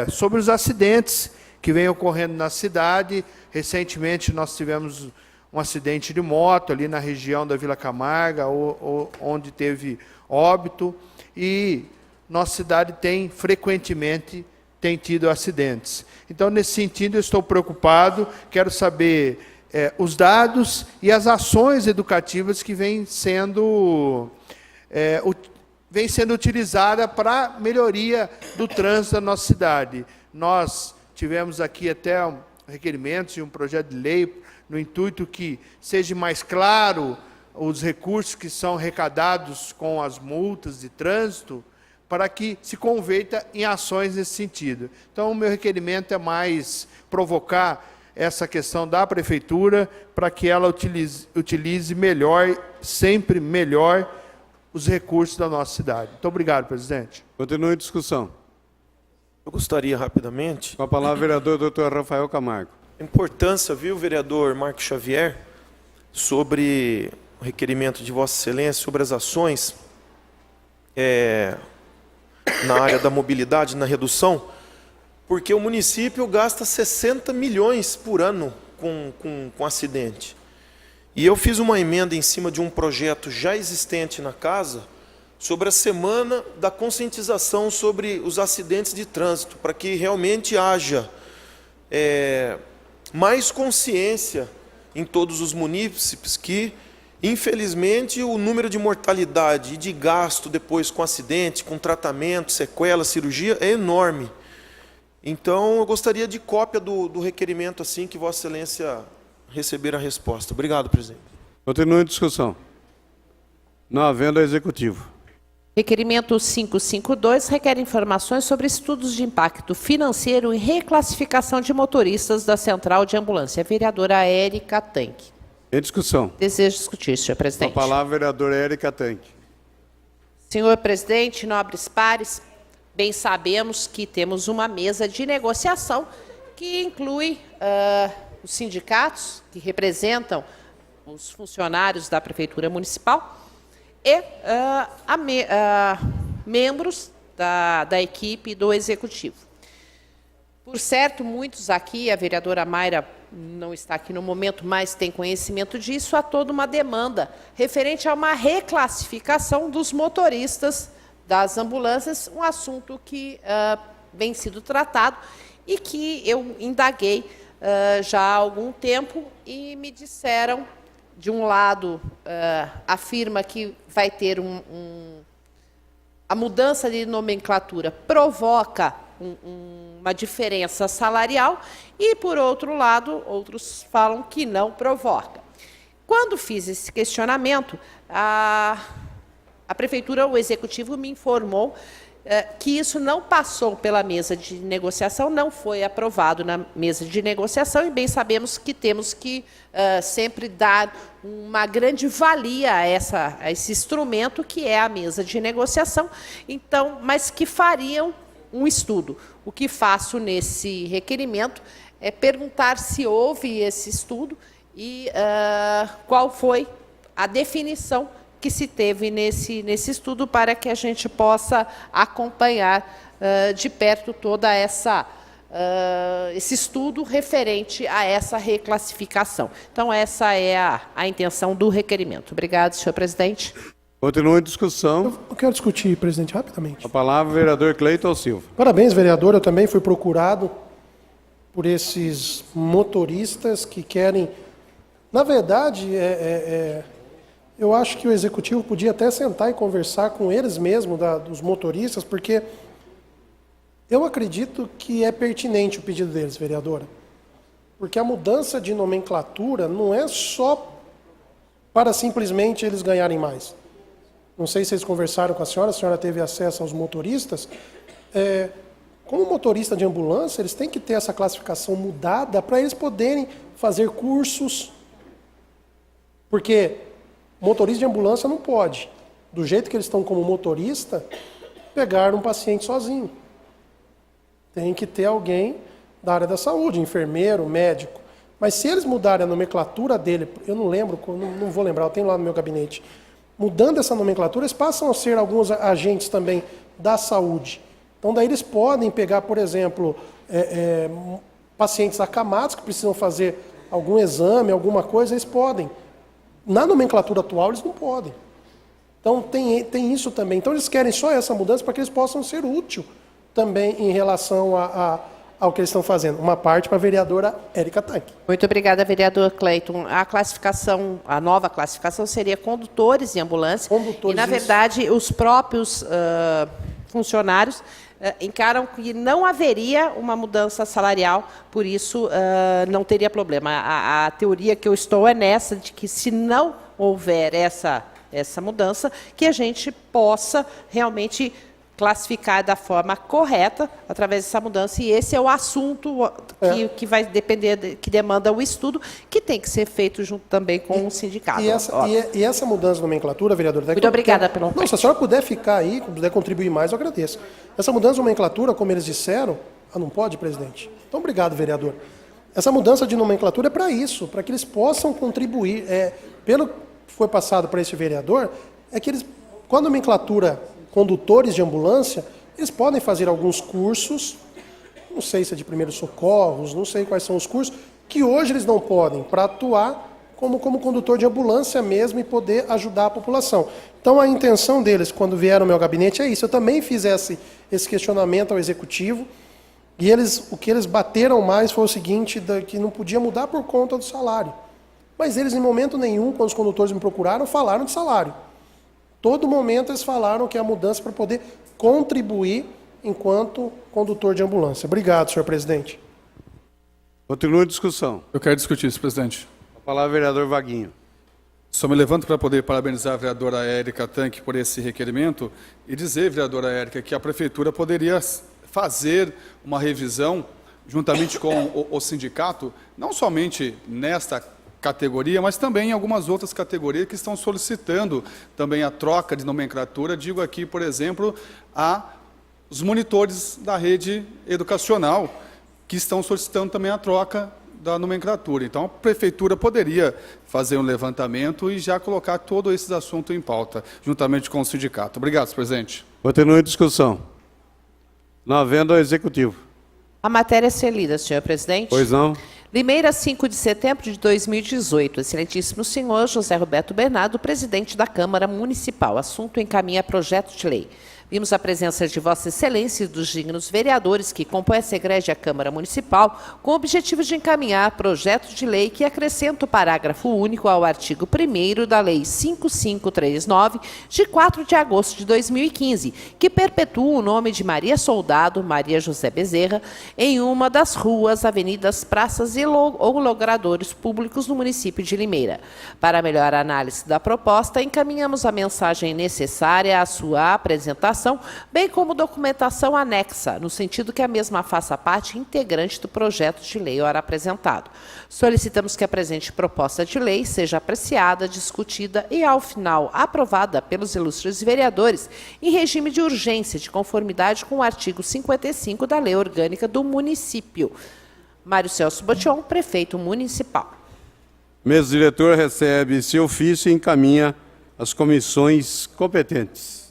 sobre os acidentes que vêm ocorrendo na cidade. Recentemente, nós tivemos um acidente de moto ali na região da Vila Camarga, onde teve óbito, e nossa cidade frequentemente tem tido acidentes. Então, nesse sentido, eu estou preocupado, quero saber os dados e as ações educativas que vêm sendo utilizada para melhoria do trânsito da nossa cidade. Nós tivemos aqui até requerimentos e um projeto de lei no intuito que seja mais claro os recursos que são arrecadados com as multas de trânsito, para que se converta em ações nesse sentido. Então, o meu requerimento é mais provocar essa questão da prefeitura para que ela utilize melhor, sempre melhor, os recursos da nossa cidade. Muito obrigado, presidente. Continua em discussão. Eu gostaria rapidamente... Com a palavra, vereador Dr. Rafael Camargo. A importância, viu, vereador Marco Xavier, sobre o requerimento de Vossa Excelência, sobre as ações na área da mobilidade, na redução, porque o município gasta 60 milhões por ano com acidente. E eu fiz uma emenda em cima de um projeto já existente na casa, sobre a semana da conscientização sobre os acidentes de trânsito, para que realmente haja mais consciência em todos os munícipes que, infelizmente, o número de mortalidade e de gasto depois com acidente, com tratamento, sequela, cirurgia, é enorme. Então, eu gostaria de cópia do requerimento, assim que Vossa Excelência receber a resposta. Obrigado, presidente. Continua em discussão. Não havendo executivo. Requerimento 552 requer informações sobre estudos de impacto financeiro e reclassificação de motoristas da Central de Ambulância. Vereadora Érica Tanque. Em discussão. Desejo discutir, senhor presidente. Com a palavra, vereadora Érica Tanque. Senhor presidente, nobres pares, bem sabemos que temos uma mesa de negociação que inclui os sindicatos que representam os funcionários da Prefeitura Municipal e membros da equipe do Executivo. Por certo, muitos aqui, a vereadora Mayra não está aqui no momento, mas tem conhecimento disso, há toda uma demanda referente a uma reclassificação dos motoristas das ambulâncias, um assunto que vem sido tratado e que eu indaguei já há algum tempo e me disseram de um lado, afirma que vai ter a mudança de nomenclatura provoca uma diferença salarial e, por outro lado, outros falam que não provoca. Quando fiz esse questionamento, a Prefeitura, o Executivo, me informou que isso não passou pela mesa de negociação, não foi aprovado na mesa de negociação, e bem sabemos que temos que sempre dar uma grande valia a esse instrumento, que é a mesa de negociação, então, mas que fariam um estudo. O que faço nesse requerimento é perguntar se houve esse estudo e qual foi a definição que se teve nesse estudo, para que a gente possa acompanhar de perto toda esse estudo referente a essa reclassificação. Então, essa é a intenção do requerimento. Obrigado, senhor presidente. Continua em discussão. Eu quero discutir, presidente, rapidamente. A palavra, vereador Cleiton Silva. Parabéns, vereador. Eu também fui procurado por esses motoristas que querem... Na verdade, eu acho que o Executivo podia até sentar e conversar com eles mesmos, dos motoristas, porque eu acredito que é pertinente o pedido deles, vereadora. Porque a mudança de nomenclatura não é só para simplesmente eles ganharem mais. Não sei se vocês conversaram com a senhora teve acesso aos motoristas. Como motorista de ambulância, eles têm que ter essa classificação mudada para eles poderem fazer cursos. Porque motorista de ambulância não pode, do jeito que eles estão como motorista, pegar um paciente sozinho. Tem que ter alguém da área da saúde, enfermeiro, médico. Mas se eles mudarem a nomenclatura dele, eu não lembro, não vou lembrar, eu tenho lá no meu gabinete. Mudando essa nomenclatura, eles passam a ser alguns agentes também da saúde. Então, daí eles podem pegar, por exemplo, pacientes acamados que precisam fazer algum exame, alguma coisa, eles podem. Na nomenclatura atual, eles não podem. Então, tem isso também. Então, eles querem só essa mudança para que eles possam ser úteis também em relação ao que eles estão fazendo. Uma parte para a vereadora Érica Tanque. Muito obrigada, vereador Cleiton. A nova classificação seria condutores de ambulância. E, na verdade, os próprios funcionários encaram que não haveria uma mudança salarial, por isso não teria problema. A teoria que eu estou é nessa, de que se não houver essa mudança, que a gente possa realmente classificar da forma correta através dessa mudança, e esse é o assunto que vai depender, que demanda o estudo, que tem que ser feito junto também com o sindicato. E essa mudança de nomenclatura, vereadora... Muito obrigada pelo... Não, se a senhora puder ficar aí, puder contribuir mais, eu agradeço. Essa mudança de nomenclatura, como eles disseram... não pode, presidente? Então, obrigado, vereador. Essa mudança de nomenclatura é para isso, para que eles possam contribuir. Pelo que foi passado para esse vereador, é que eles, com a nomenclatura condutores de ambulância, eles podem fazer alguns cursos, não sei se é de primeiros socorros, não sei quais são os cursos, que hoje eles não podem, para atuar como condutor de ambulância mesmo e poder ajudar a população. Então, a intenção deles, quando vieram ao meu gabinete, é isso. Eu também fiz esse questionamento ao Executivo, e o que eles bateram mais foi o seguinte, que não podia mudar por conta do salário. Mas eles, em momento nenhum, quando os condutores me procuraram, falaram de salário. Todo momento eles falaram que é a mudança para poder contribuir enquanto condutor de ambulância. Obrigado, senhor presidente. Continua a discussão. Eu quero discutir isso, presidente. A palavra, vereador Vaguinho. Só me levanto para poder parabenizar a vereadora Érica Tanque por esse requerimento e dizer, vereadora Érica, que a Prefeitura poderia fazer uma revisão, juntamente com o sindicato, não somente nesta categoria, mas também em algumas outras categorias que estão solicitando também a troca de nomenclatura. Digo aqui, por exemplo, os monitores da rede educacional, que estão solicitando também a troca da nomenclatura. Então, a Prefeitura poderia fazer um levantamento e já colocar todos esses assuntos em pauta, juntamente com o sindicato. Obrigado, senhor presidente. Continua em discussão. Não havendo ao Executivo. A matéria é ser lida, senhor presidente. Pois não. Limeira, 5 de setembro de 2018. Excelentíssimo senhor José Roberto Bernardo, presidente da Câmara Municipal. Assunto encaminha projeto de lei. Vimos a presença de Vossa Excelência e dos dignos vereadores que compõem essa egrégia Câmara Municipal com o objetivo de encaminhar projeto de lei que acrescenta o parágrafo único ao artigo 1º da Lei 5539, de 4 de agosto de 2015, que perpetua o nome de Maria Soldado, Maria José Bezerra, em uma das ruas, avenidas, praças ou logradouros públicos no município de Limeira. Para melhor análise da proposta, encaminhamos a mensagem necessária à sua apresentação, bem como documentação anexa, no sentido que a mesma faça parte integrante do projeto de lei ora apresentado. Solicitamos que a presente proposta de lei seja apreciada, discutida e, ao final, aprovada pelos ilustres vereadores em regime de urgência, de conformidade com o artigo 55 da Lei Orgânica do Município. Mário Celso Botion, Prefeito Municipal. Mesa diretora recebe esse ofício e encaminha às comissões competentes.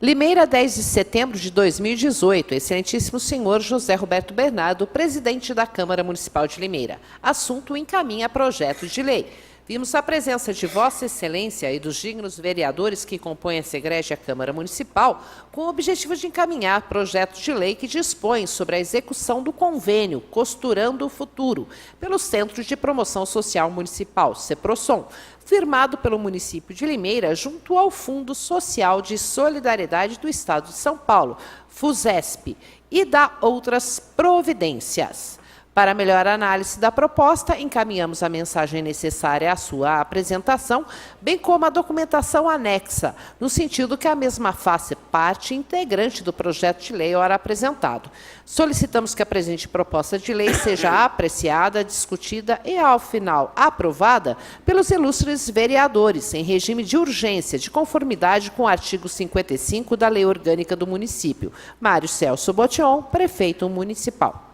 Limeira, 10 de setembro de 2018. Excelentíssimo senhor José Roberto Bernardo, presidente da Câmara Municipal de Limeira. Assunto: encaminha projeto de lei. Vimos a presença de Vossa Excelência e dos dignos vereadores que compõem essa egrégia Câmara Municipal com o objetivo de encaminhar projeto de lei que dispõe sobre a execução do convênio Costurando o Futuro pelo Centro de Promoção Social Municipal, CEPROSOM, firmado pelo município de Limeira junto ao Fundo Social de Solidariedade do Estado de São Paulo, FUSESP, e da outras providências. Para melhor análise da proposta, encaminhamos a mensagem necessária à sua apresentação, bem como a documentação anexa, no sentido que a mesma faça parte integrante do projeto de lei ora apresentado. Solicitamos que a presente proposta de lei seja apreciada, discutida e, ao final, aprovada pelos ilustres vereadores, em regime de urgência, de conformidade com o artigo 55 da Lei Orgânica do Município. Mário Celso Botion, Prefeito Municipal.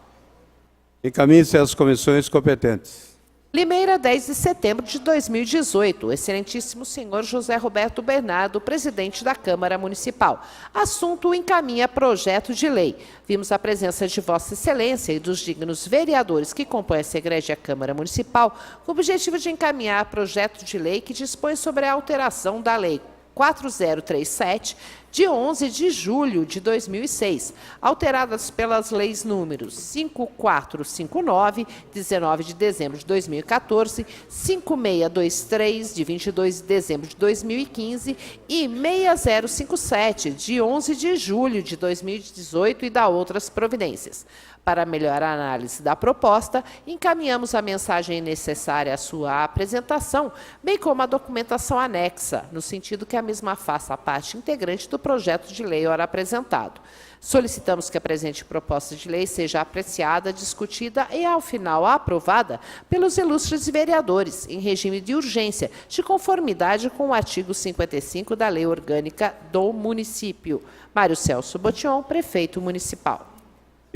Encaminhe-se às comissões competentes. Limeira, 10 de setembro de 2018. Excelentíssimo senhor José Roberto Bernardo, presidente da Câmara Municipal. Assunto: encaminha projeto de lei. Vimos a presença de Vossa Excelência e dos dignos vereadores que compõem essa egrégia Câmara Municipal com o objetivo de encaminhar projeto de lei que dispõe sobre a alteração da Lei 4037, de 11 de julho de 2006, alteradas pelas leis números 5459, 19 de dezembro de 2014, 5623, de 22 de dezembro de 2015 e 6057, de 11 de julho de 2018 e da outras providências. Para melhor análise da proposta, encaminhamos a mensagem necessária à sua apresentação, bem como a documentação anexa, no sentido que a mesma faça parte integrante do projeto de lei ora apresentado. Solicitamos que a presente proposta de lei seja apreciada, discutida e, ao final, aprovada pelos ilustres vereadores, em regime de urgência, de conformidade com o artigo 55 da Lei Orgânica do Município. Mário Celso Botion, Prefeito Municipal.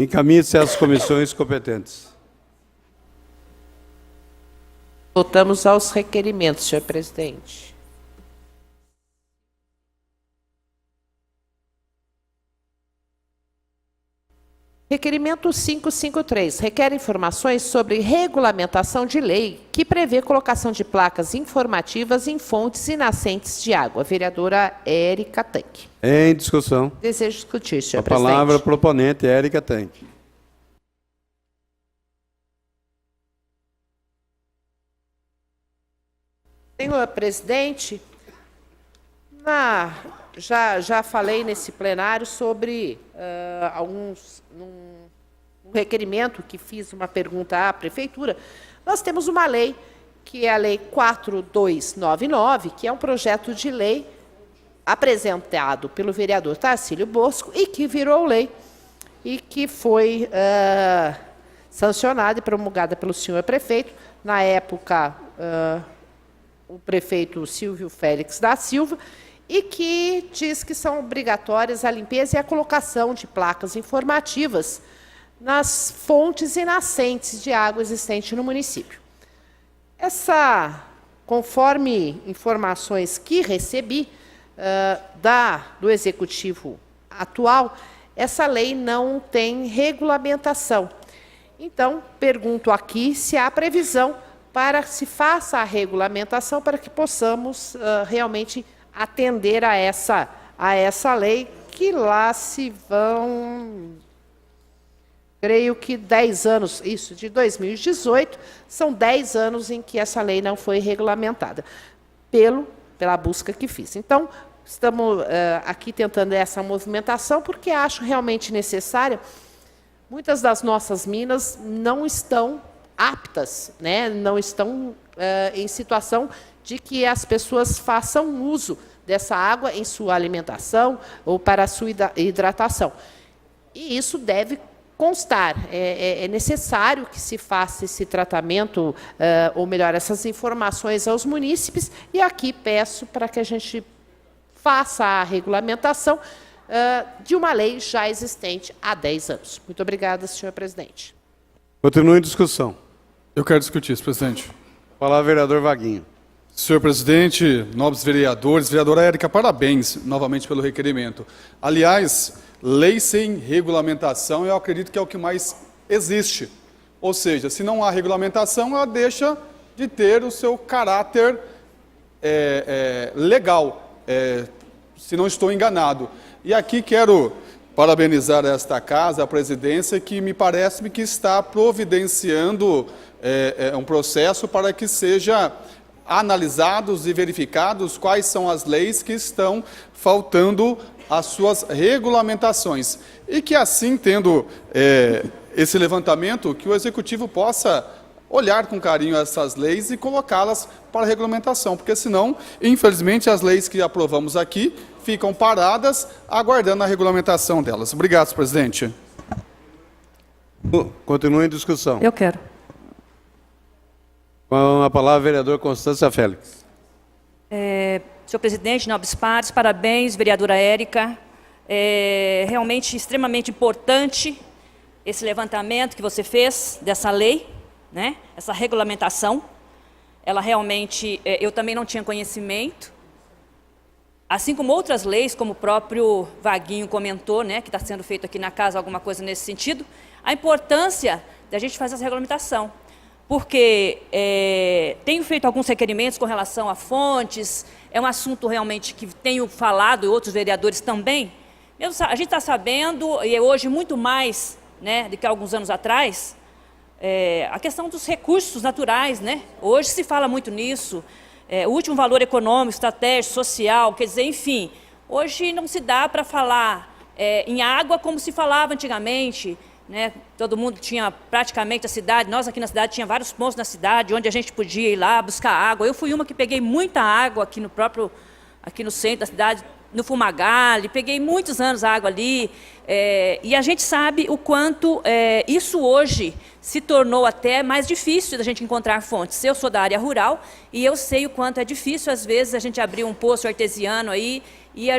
Encaminhe-se às comissões competentes. Voltamos aos requerimentos, senhor presidente. Requerimento 553. Requer informações sobre regulamentação de lei que prevê colocação de placas informativas em fontes e nascentes de água. Vereadora Érica Tanque. Em discussão. Desejo discutir, senhor A presidente. palavra proponente, Érica Tanque. Senhor presidente, já falei nesse plenário sobre um requerimento que fiz uma pergunta à prefeitura. Nós temos uma lei, que é a Lei 4299, que é um projeto de lei apresentado pelo vereador Tarcílio Bosco e que virou lei e que foi sancionada e promulgada pelo senhor prefeito. Na época, o prefeito Silvio Félix da Silva, e que diz que são obrigatórias a limpeza e a colocação de placas informativas nas fontes e nascentes de água existente no município. Conforme informações que recebi do Executivo atual, essa lei não tem regulamentação. Então, pergunto aqui se há previsão para que se faça a regulamentação para que possamos realmente atender a essa a essa lei, que lá se vão, creio que 10 anos, isso, de 2018, são 10 anos em que essa lei não foi regulamentada, pela busca que fiz. Então, estamos aqui tentando essa movimentação, porque acho realmente necessária. Muitas das nossas minas não estão aptas, né? Não estão em situação de que as pessoas façam uso dessa água em sua alimentação ou para a sua hidratação. E isso deve constar. É necessário que se faça esse tratamento, ou melhor, essas informações aos munícipes, e aqui peço para que a gente faça a regulamentação de uma lei já existente há 10 anos. Muito obrigada, senhor presidente. Continua em discussão. Eu quero discutir isso, presidente. Palavra, vereador Vaguinho. Senhor presidente, nobres vereadores, vereadora Érica, parabéns novamente pelo requerimento. Aliás, lei sem regulamentação, eu acredito que é o que mais existe. Ou seja, se não há regulamentação, ela deixa de ter o seu caráter legal, se não estou enganado. E aqui quero parabenizar esta casa, a presidência, que me parece que está providenciando um processo para que seja analisados e verificados quais são as leis que estão faltando as suas regulamentações. E que assim, tendo esse levantamento, que o Executivo possa olhar com carinho essas leis e colocá-las para regulamentação, porque senão, infelizmente, as leis que aprovamos aqui ficam paradas, aguardando a regulamentação delas. Obrigado, senhor presidente. Continua em discussão. Eu quero. Com a palavra, vereador Constância Félix. Senhor presidente, nobres pares, parabéns, vereadora Érica. É realmente extremamente importante esse levantamento que você fez dessa lei, né? Essa regulamentação. Ela realmente, eu também não tinha conhecimento. Assim como outras leis, como o próprio Vaguinho comentou, né, que está sendo feito aqui na casa alguma coisa nesse sentido, a importância da gente fazer essa regulamentação. Porque tenho feito alguns requerimentos com relação a fontes, é um assunto realmente que tenho falado, e outros vereadores também. A gente está sabendo, e hoje muito mais, né, do que alguns anos atrás, a questão dos recursos naturais, né? Hoje se fala muito nisso, o último valor econômico, estratégico, social, quer dizer, enfim, hoje não se dá para falar em água como se falava antigamente, né? Todo mundo tinha praticamente a cidade, nós aqui na cidade tinha vários pontos na cidade onde a gente podia ir lá buscar água. Eu fui uma que peguei muita água aqui no centro da cidade, no Fumagalli, peguei muitos anos a água ali, e a gente sabe o quanto isso hoje se tornou até mais difícil da gente encontrar fontes. Eu sou da área rural e eu sei o quanto é difícil, às vezes, a gente abrir um poço artesiano aí, e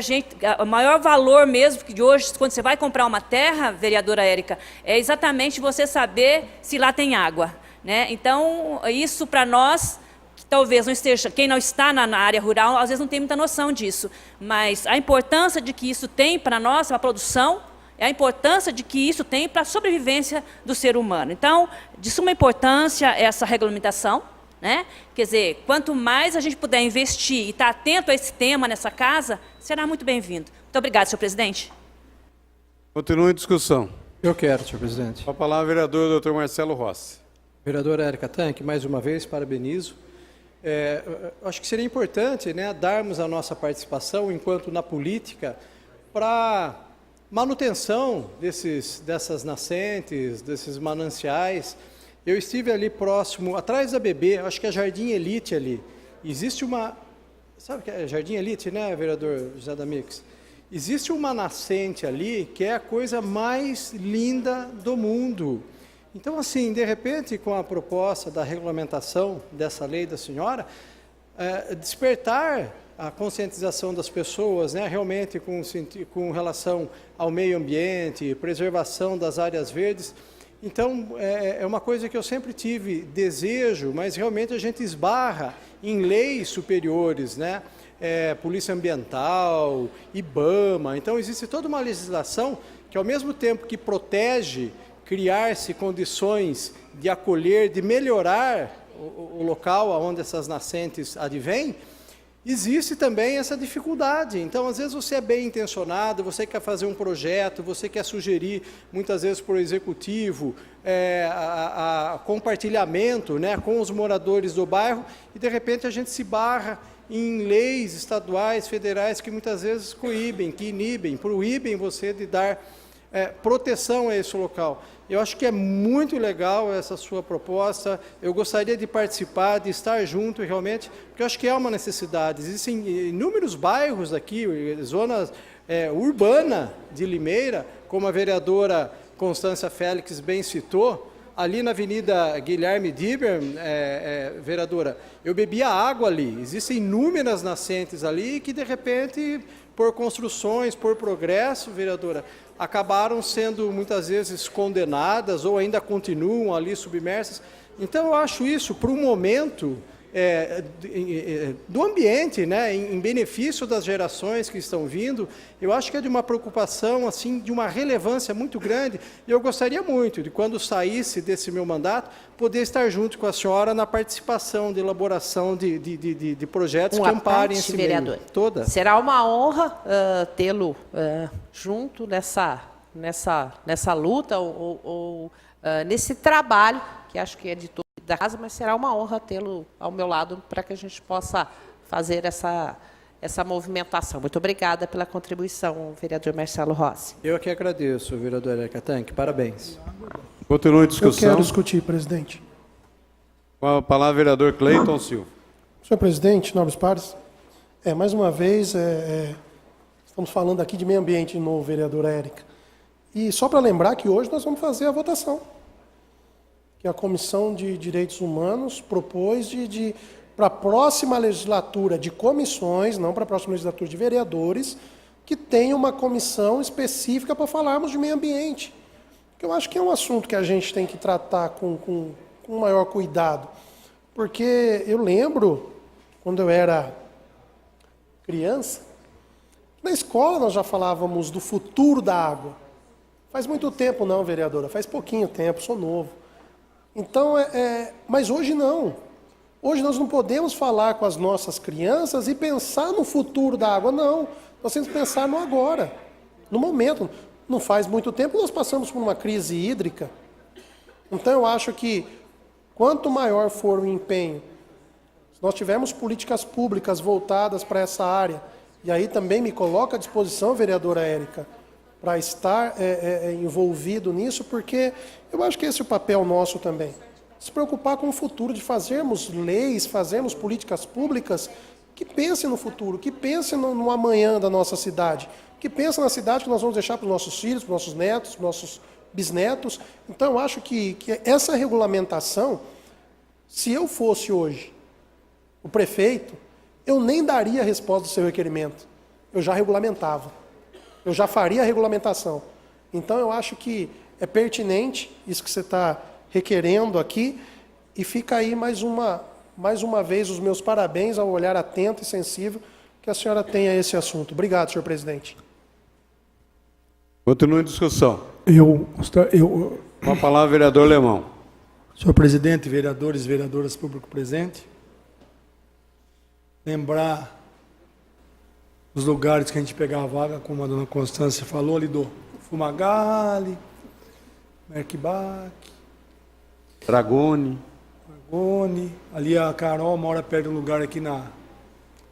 o maior valor mesmo que de hoje, quando você vai comprar uma terra, vereadora Érica, é exatamente você saber se lá tem água, né? Então, isso para nós, que talvez não esteja, quem não está na área rural, às vezes não tem muita noção disso, mas a importância de que isso tem para nós, para a produção, é a importância de que isso tem para a sobrevivência do ser humano. Então, de suma importância essa regulamentação, né? Quer dizer, quanto mais a gente puder investir e estar atento a esse tema nessa casa, será muito bem-vindo. Muito obrigada, senhor presidente. Continua em discussão. Eu quero, senhor presidente. Com a palavra, vereador doutor Marcelo Rossi. Vereadora Érica Tanque, mais uma vez, parabenizo. Acho que seria importante, né, darmos a nossa participação, enquanto na política, para manutenção dessas nascentes, desses mananciais. Eu estive ali próximo, atrás da BB, acho que é Jardim Elite ali. Existe uma... Sabe o que é Jardim Elite, né, vereador José Damix? Existe uma nascente ali que é a coisa mais linda do mundo. Então, assim, de repente, com a proposta da regulamentação dessa lei da senhora, despertar a conscientização das pessoas, né, realmente com relação ao meio ambiente, preservação das áreas verdes. Então, é uma coisa que eu sempre tive desejo, mas realmente a gente esbarra em leis superiores, né? Polícia Ambiental, IBAMA. Então, existe toda uma legislação que, ao mesmo tempo que protege, criar-se condições de acolher, de melhorar o local onde essas nascentes advêm, existe também essa dificuldade. Então, às vezes, você é bem intencionado, você quer fazer um projeto, você quer sugerir, muitas vezes, para o executivo, compartilhamento, né, com os moradores do bairro, e, de repente, a gente se barra em leis estaduais, federais, que muitas vezes coíbem, que inibem, proíbem você de dar proteção a esse local. Eu acho que é muito legal essa sua proposta, eu gostaria de participar, de estar junto realmente, porque eu acho que é uma necessidade. Existem inúmeros bairros aqui, zonas urbanas de Limeira, como a vereadora Constância Félix bem citou, ali na Avenida Guilherme Diber, vereadora, eu bebia água ali, existem inúmeras nascentes ali que, de repente, por construções, por progresso, vereadora, acabaram sendo muitas vezes condenadas ou ainda continuam ali submersas. Então, eu acho isso, para o momento do ambiente, né, em benefício das gerações que estão vindo, eu acho que é de uma preocupação, assim, de uma relevância muito grande, e eu gostaria muito de, quando saísse desse meu mandato, poder estar junto com a senhora na participação de elaboração de projetos que amparem esse vereador. meio. Toda. Será uma honra tê-lo junto nessa luta ou nesse trabalho, que acho que é de toda da casa, mas será uma honra tê-lo ao meu lado para que a gente possa fazer essa movimentação. Muito obrigada pela contribuição, vereador Marcelo Rossi. Eu aqui agradeço, vereador Érica Tanque. Parabéns. Continua a discussão. Eu quero discutir, presidente. Com a palavra, vereador Cleiton Silva. Senhor presidente, nobres pares, mais uma vez, estamos falando aqui de meio ambiente de novo, vereadora Érica. E só para lembrar que hoje nós vamos fazer a votação, que a Comissão de Direitos Humanos propôs para a próxima legislatura de comissões, não para a próxima legislatura de vereadores, que tenha uma comissão específica para falarmos de meio ambiente. Que eu acho que é um assunto que a gente tem que tratar com maior cuidado. Porque eu lembro, quando eu era criança, na escola nós já falávamos do futuro da água. Faz muito tempo não, vereadora, faz pouquinho tempo, sou novo. Então, mas hoje não. Hoje nós não podemos falar com as nossas crianças e pensar no futuro da água, não. Nós temos que pensar no agora, no momento. Não faz muito tempo nós passamos por uma crise hídrica. Então, eu acho que quanto maior for o empenho, se nós tivermos políticas públicas voltadas para essa área, e aí também me coloca à disposição, vereadora Érica, para estar envolvido nisso, porque eu acho que esse é o papel nosso também. Se preocupar com o futuro, de fazermos leis, fazermos políticas públicas que pensem no futuro, que pensem no amanhã da nossa cidade, que pensem na cidade que nós vamos deixar para os nossos filhos, para os nossos netos, para os nossos bisnetos. Então, eu acho que essa regulamentação, se eu fosse hoje o prefeito, eu nem daria a resposta do seu requerimento. Eu já regulamentava. Eu já faria a regulamentação. Então, eu acho que é pertinente isso que você está requerendo aqui, e fica aí mais uma vez os meus parabéns ao olhar atento e sensível que a senhora tem a esse assunto. Obrigado, senhor presidente. Continua a discussão. Com a palavra, vereador Lemão. Senhor presidente, vereadores e vereadoras, público presente, lembrar os lugares que a gente pegava a vaga, como a dona Constância falou, ali do Fumagalli, Merkbach, Dragone, ali a Carol mora perto de um lugar aqui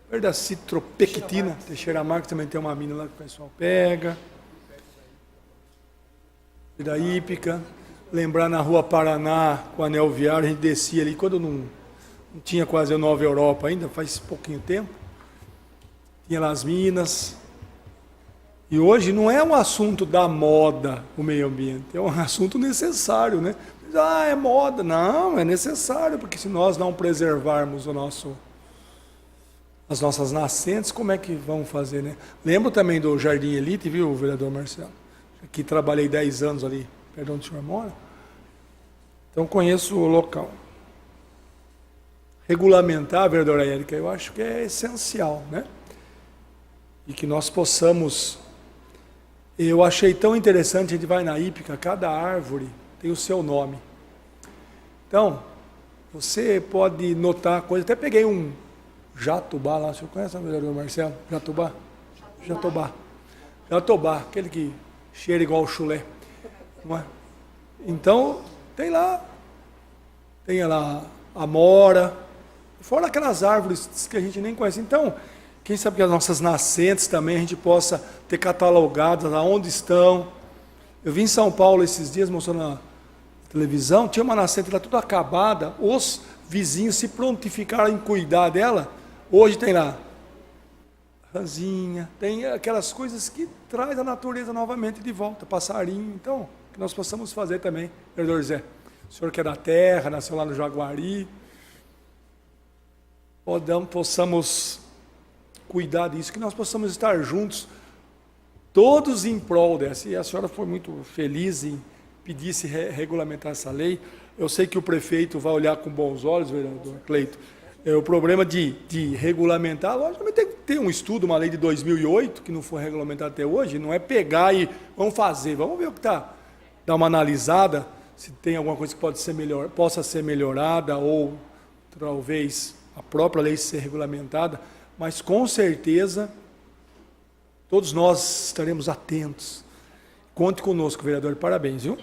perto da Citropectina, Teixeira Marques, também tem uma mina lá que o pessoal pega, e da Hípica, lembrar na Rua Paraná, com o anel viário, a gente descia ali, quando não tinha quase a Nova Europa ainda, faz pouquinho tempo, tinha lá as minas. E hoje não é um assunto da moda o meio ambiente, é um assunto necessário, né? É moda. Não, é necessário, porque se nós não preservarmos as nossas nascentes, como é que vamos fazer, né? Lembro também do Jardim Elite, viu, vereador Marcelo? Aqui trabalhei 10 anos ali, perto onde o senhor mora. Então conheço o local. Regulamentar, vereadora Érica, eu acho que é essencial, né? E que nós possamos... Eu achei tão interessante, a gente vai na Hípica, cada árvore tem o seu nome. Então, você pode notar coisa, até peguei um Jatobá lá. O senhor conhece, vereador Marcelo? Jatobá? Jatobá, aquele que cheira igual o chulé. Não é? Então, tem lá a mora, fora aquelas árvores que a gente nem conhece. Então, quem sabe que as nossas nascentes também a gente possa ter catalogadas aonde estão. Eu vim em São Paulo esses dias, mostrando na televisão, tinha uma nascente lá toda acabada, os vizinhos se prontificaram em cuidar dela. Hoje tem lá ranzinha, tem aquelas coisas que traz a natureza novamente de volta, passarinho. Então, que nós possamos fazer também, vereador Zé. O senhor que é da terra, nasceu lá no Jaguari, possamos cuidar disso, que nós possamos estar juntos, todos em prol dessa. E a senhora foi muito feliz em pedir se regulamentar essa lei. Eu sei que o prefeito vai olhar com bons olhos, vereador Cleito. O problema de regulamentar, logicamente tem que ter um estudo, uma lei de 2008, que não foi regulamentada até hoje, não é pegar e vamos fazer, vamos ver o que está, dar uma analisada, se tem alguma coisa que possa ser melhorada, ou talvez a própria lei ser regulamentada, mas com certeza todos nós estaremos atentos. Conte conosco, vereador, parabéns, viu?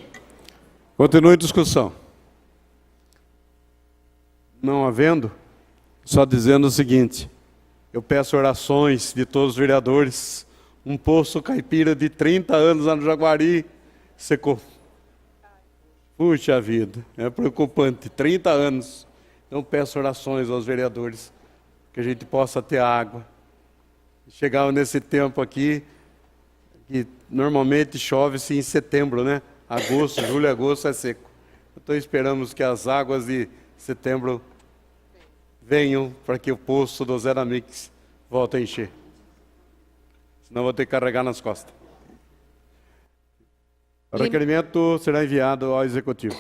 Continue a discussão. Não havendo, só dizendo o seguinte: eu peço orações de todos os vereadores. Um poço caipira de 30 anos lá no Jaguari secou. Puxa vida, é preocupante, 30 anos. Então peço orações aos vereadores, que a gente possa ter água. Chegar nesse tempo aqui, que normalmente chove-se em setembro, né? Agosto, julho e agosto é seco. Então esperamos que as águas de setembro venham para que o poço do Zé Mix volte a encher. Senão vou ter que carregar nas costas. O requerimento será enviado ao Executivo.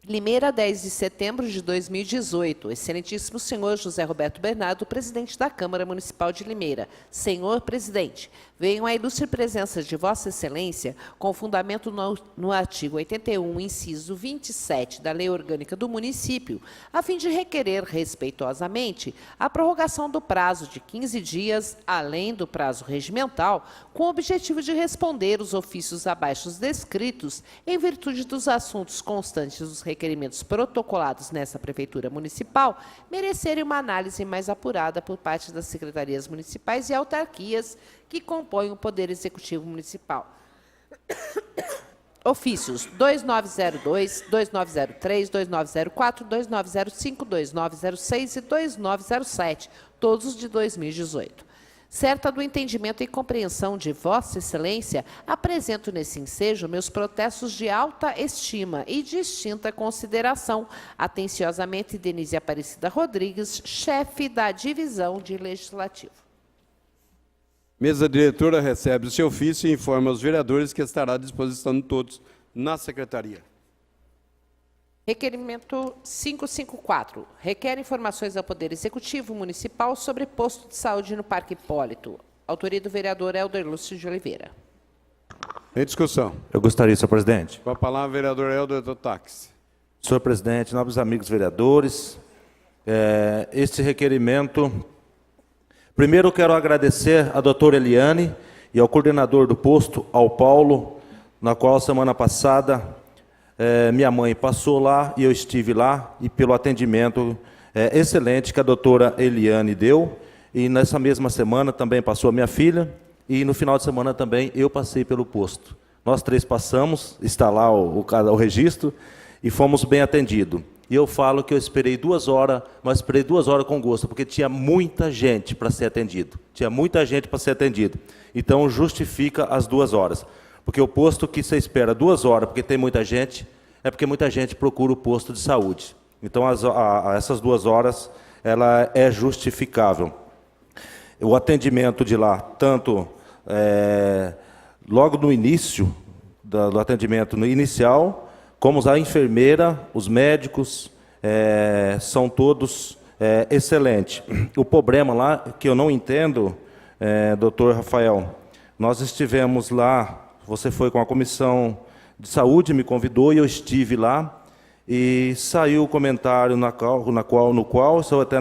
Limeira, 10 de setembro de 2018. Excelentíssimo senhor José Roberto Bernardo, presidente da Câmara Municipal de Limeira. Senhor presidente, venho à ilustre presença de Vossa Excelência, com fundamento no artigo 81, inciso 27 da Lei Orgânica do Município, a fim de requerer respeitosamente a prorrogação do prazo de 15 dias, além do prazo regimental, com o objetivo de responder os ofícios abaixo descritos em virtude dos assuntos constantes dos requerimentos protocolados nessa Prefeitura Municipal merecerem uma análise mais apurada por parte das secretarias municipais e autarquias que compõem o Poder Executivo Municipal. Ofícios 2902, 2903, 2904, 2905, 2906 e 2907, todos de 2018. Certa do entendimento e compreensão de Vossa Excelência, apresento nesse ensejo meus protestos de alta estima e distinta consideração. Atenciosamente, Denise Aparecida Rodrigues, chefe da Divisão de Legislativo. Mesa diretora recebe o seu ofício e informa aos vereadores que estará à disposição de todos na secretaria. Requerimento 554. Requer informações ao Poder Executivo Municipal sobre posto de saúde no Parque Hipólito. Autoria do vereador Helder Lúcio de Oliveira. Em discussão. Eu gostaria, senhor presidente. Com a palavra, vereador Helder do Táxi. Senhor presidente, nobres amigos vereadores, este requerimento... Primeiro, eu quero agradecer à doutora Eliane e ao coordenador do posto, ao Paulo, na qual, semana passada, minha mãe passou lá e eu estive lá, e pelo atendimento excelente que a doutora Eliane deu. E nessa mesma semana também passou a minha filha, e no final de semana também eu passei pelo posto. Nós três passamos, está lá o registro, e fomos bem atendidos. E eu falo que eu esperei 2 horas, mas esperei 2 horas com gosto, porque tinha muita gente para ser atendido. Tinha muita gente para ser atendido. Então, justifica as 2 horas. Porque o posto que você espera 2 horas, porque tem muita gente, é porque muita gente procura o posto de saúde. Então, essas 2 horas, ela é justificável. O atendimento de lá, tanto logo no início do atendimento inicial, como a enfermeira, os médicos, são todos excelentes. O problema lá, que eu não entendo, doutor Rafael, nós estivemos lá, você foi com a comissão de saúde, me convidou e eu estive lá, e saiu o comentário no qual saiu até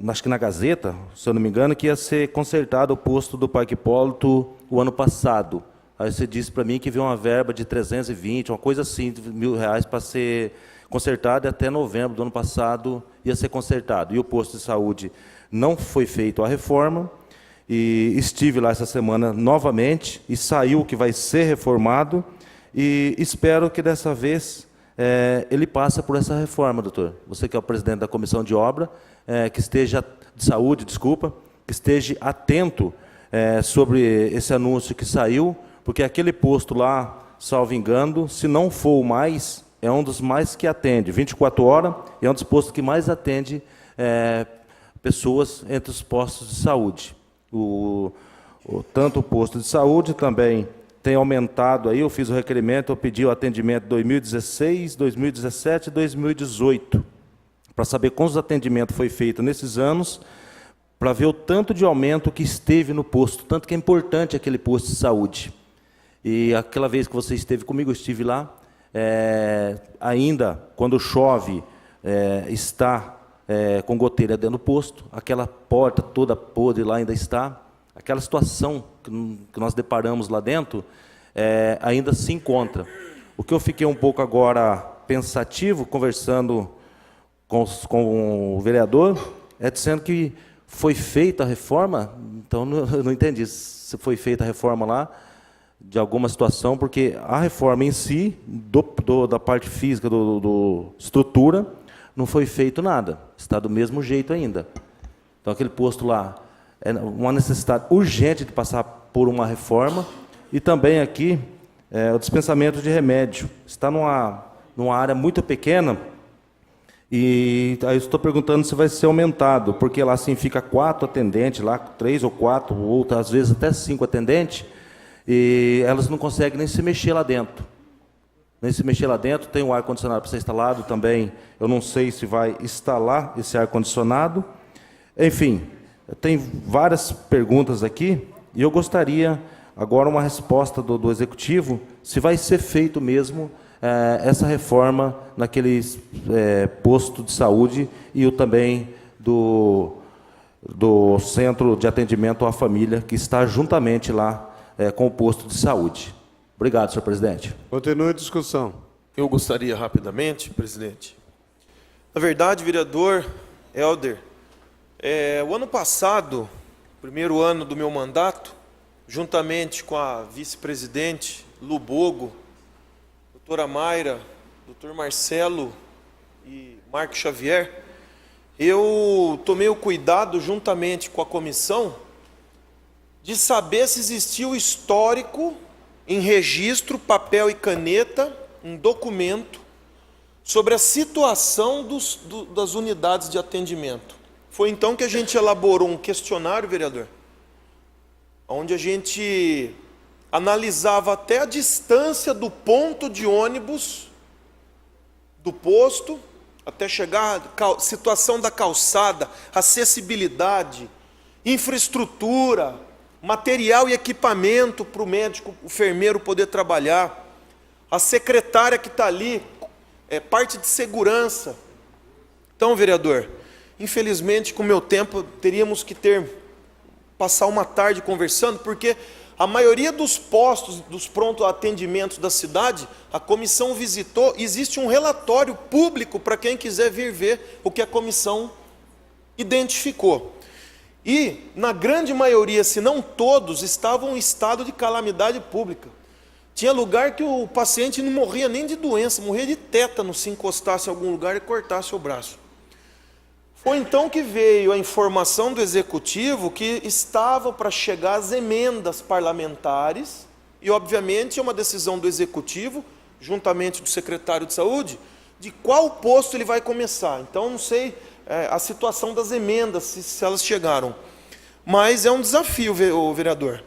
acho que na Gazeta, se eu não me engano, que ia ser consertado o posto do Parque Hipólito o ano passado. Aí você disse para mim que veio uma verba de 320, uma coisa assim, R$1.000 para ser consertado, e até novembro do ano passado ia ser consertado. E o posto de saúde não foi feito a reforma, e estive lá essa semana novamente, e saiu que vai ser reformado, e espero que dessa vez ele passe por essa reforma, doutor. Você que é o presidente da comissão de obra, que esteja de saúde, desculpa, que esteja atento sobre esse anúncio que saiu, porque aquele posto lá, salvo engano, se não for o mais, é um dos mais que atende, 24 horas, e é um dos postos que mais atende pessoas entre os postos de saúde. Tanto o posto de saúde também tem aumentado, aí eu fiz o requerimento, eu pedi o atendimento 2016, 2017 e 2018, para saber quantos atendimentos foi feito nesses anos, para ver o tanto de aumento que esteve no posto, tanto que é importante aquele posto de saúde. E aquela vez que você esteve comigo, eu estive lá, ainda, quando chove, está com goteira dentro do posto, aquela porta toda podre lá ainda está, aquela situação que nós deparamos lá dentro, ainda se encontra. O que eu fiquei um pouco agora pensativo, conversando com o vereador, dizendo que foi feita a reforma, então eu não entendi se foi feita a reforma lá, de alguma situação, porque a reforma em si, da parte física, do estrutura, não foi feito nada, está do mesmo jeito ainda. Então aquele posto lá é uma necessidade urgente de passar por uma reforma, e também aqui o dispensamento de remédio. Está numa área muito pequena, e aí eu estou perguntando se vai ser aumentado, porque lá assim fica 4 atendentes, lá 3 ou 4, ou às vezes até 5 atendentes, e elas não conseguem nem se mexer lá dentro. Nem se mexer lá dentro, tem um ar-condicionado para ser instalado também, eu não sei se vai instalar esse ar-condicionado. Enfim, tem várias perguntas aqui, e eu gostaria agora uma resposta do Executivo, se vai ser feito mesmo essa reforma naquele posto de saúde e também do Centro de Atendimento à Família, que está juntamente lá com o posto de saúde. Obrigado, senhor presidente. Continua a discussão. Eu gostaria rapidamente, presidente. Na verdade, vereador Helder, o ano passado, primeiro ano do meu mandato, juntamente com a vice-presidente Lu Bogo, doutora Mayra, doutor Marcelo e Marco Xavier, eu tomei o cuidado, juntamente com a comissão, de saber se existia o histórico em registro, papel e caneta, um documento, sobre a situação das unidades de atendimento. Foi então que a gente elaborou um questionário, vereador, onde a gente analisava até a distância do ponto de ônibus, do posto, até chegar à situação da calçada, acessibilidade, infraestrutura, material e equipamento para o médico, o enfermeiro poder trabalhar, a secretária que está ali, parte de segurança. Então, vereador, infelizmente, com o meu tempo, teríamos que passar uma tarde conversando, porque a maioria dos postos, dos pronto atendimentos da cidade, a comissão visitou, existe um relatório público para quem quiser vir ver o que a comissão identificou. E, na grande maioria, se não todos, estavam em estado de calamidade pública. Tinha lugar que o paciente não morria nem de doença, morria de tétano se encostasse em algum lugar e cortasse o braço. Foi então que veio a informação do Executivo que estava para chegar as emendas parlamentares, e obviamente é uma decisão do Executivo, juntamente do secretário de Saúde, de qual posto ele vai começar. Então, não sei a situação das emendas, se elas chegaram. Mas é um desafio, vereador.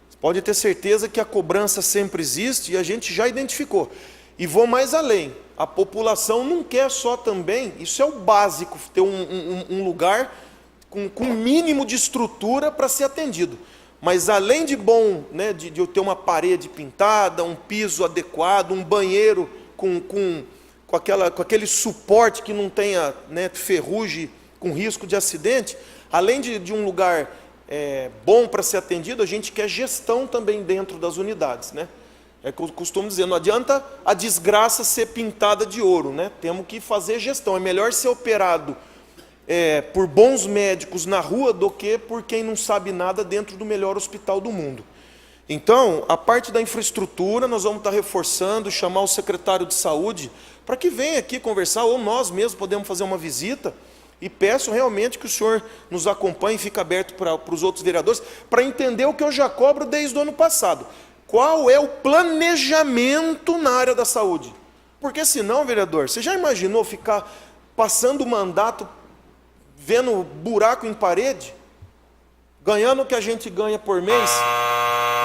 Você pode ter certeza que a cobrança sempre existe e a gente já identificou. E vou mais além. A população não quer só também, isso é o básico, ter um lugar com mínimo de estrutura para ser atendido. Mas além de bom, né, de eu ter uma parede pintada, um piso adequado, um banheiro com aquele suporte que não tenha, né, ferrugem com risco de acidente, além de um lugar bom para ser atendido, a gente quer gestão também dentro das unidades, né? É que eu costumo dizer, não adianta a desgraça ser pintada de ouro, né? Temos que fazer gestão. É melhor ser operado por bons médicos na rua do que por quem não sabe nada dentro do melhor hospital do mundo. Então, a parte da infraestrutura, nós vamos estar reforçando, chamar o secretário de saúde para que venha aqui conversar, ou nós mesmos podemos fazer uma visita, e peço realmente que o senhor nos acompanhe e fique aberto para os outros vereadores, para entender o que eu já cobro desde o ano passado. Qual é o planejamento na área da saúde? Porque senão, vereador, você já imaginou ficar passando o mandato, vendo buraco em parede, ganhando o que a gente ganha por mês,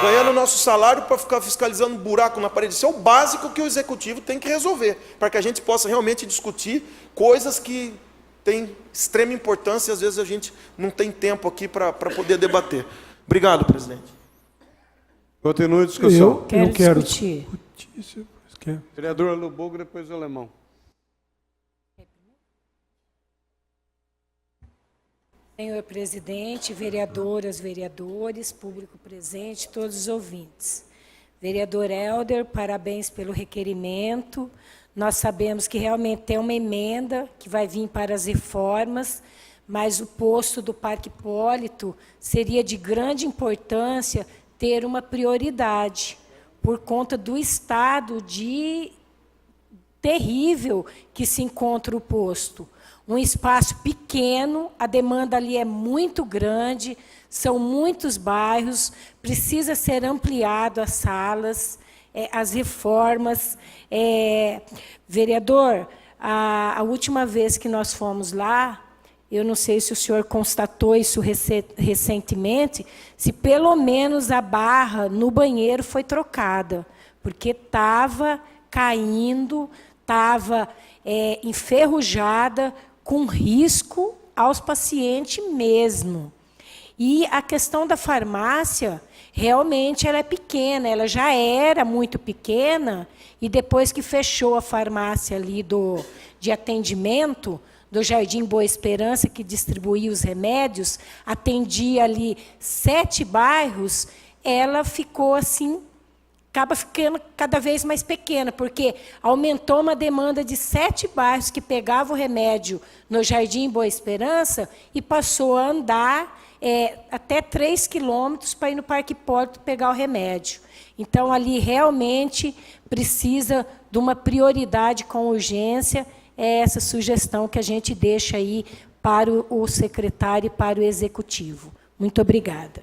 ganhando o nosso salário para ficar fiscalizando buraco na parede? Isso é o básico que o executivo tem que resolver, para que a gente possa realmente discutir coisas que têm extrema importância e às vezes a gente não tem tempo aqui para poder debater. Obrigado, presidente. Continue a discussão. Eu quero discutir. Vereador Lubogo, depois o Alemão. Senhor presidente, vereadoras, vereadores, público presente, todos os ouvintes. Vereador Helder, parabéns pelo requerimento. Nós sabemos que realmente tem uma emenda que vai vir para as reformas, mas o posto do Parque Hipólito seria de grande importância ter uma prioridade, por conta do estado terrível que se encontra o posto. Um espaço pequeno, a demanda ali é muito grande, são muitos bairros, precisa ser ampliado as salas, as reformas. Vereador, a última vez que nós fomos lá, eu não sei se o senhor constatou isso recentemente, se pelo menos a barra no banheiro foi trocada, porque estava caindo, estava enferrujada, com risco aos pacientes mesmo. E a questão da farmácia, realmente ela é pequena, ela já era muito pequena, e depois que fechou a farmácia ali de atendimento, do Jardim Boa Esperança, que distribuía os remédios, atendia ali 7 bairros, ela ficou assim, acaba ficando cada vez mais pequena, porque aumentou uma demanda de 7 bairros que pegavam o remédio no Jardim Boa Esperança e passou a andar até 3 quilômetros para ir no Parque Hipólito pegar o remédio. Então, ali realmente precisa de uma prioridade com urgência. É essa sugestão que a gente deixa aí para o secretário e para o executivo. Muito obrigada.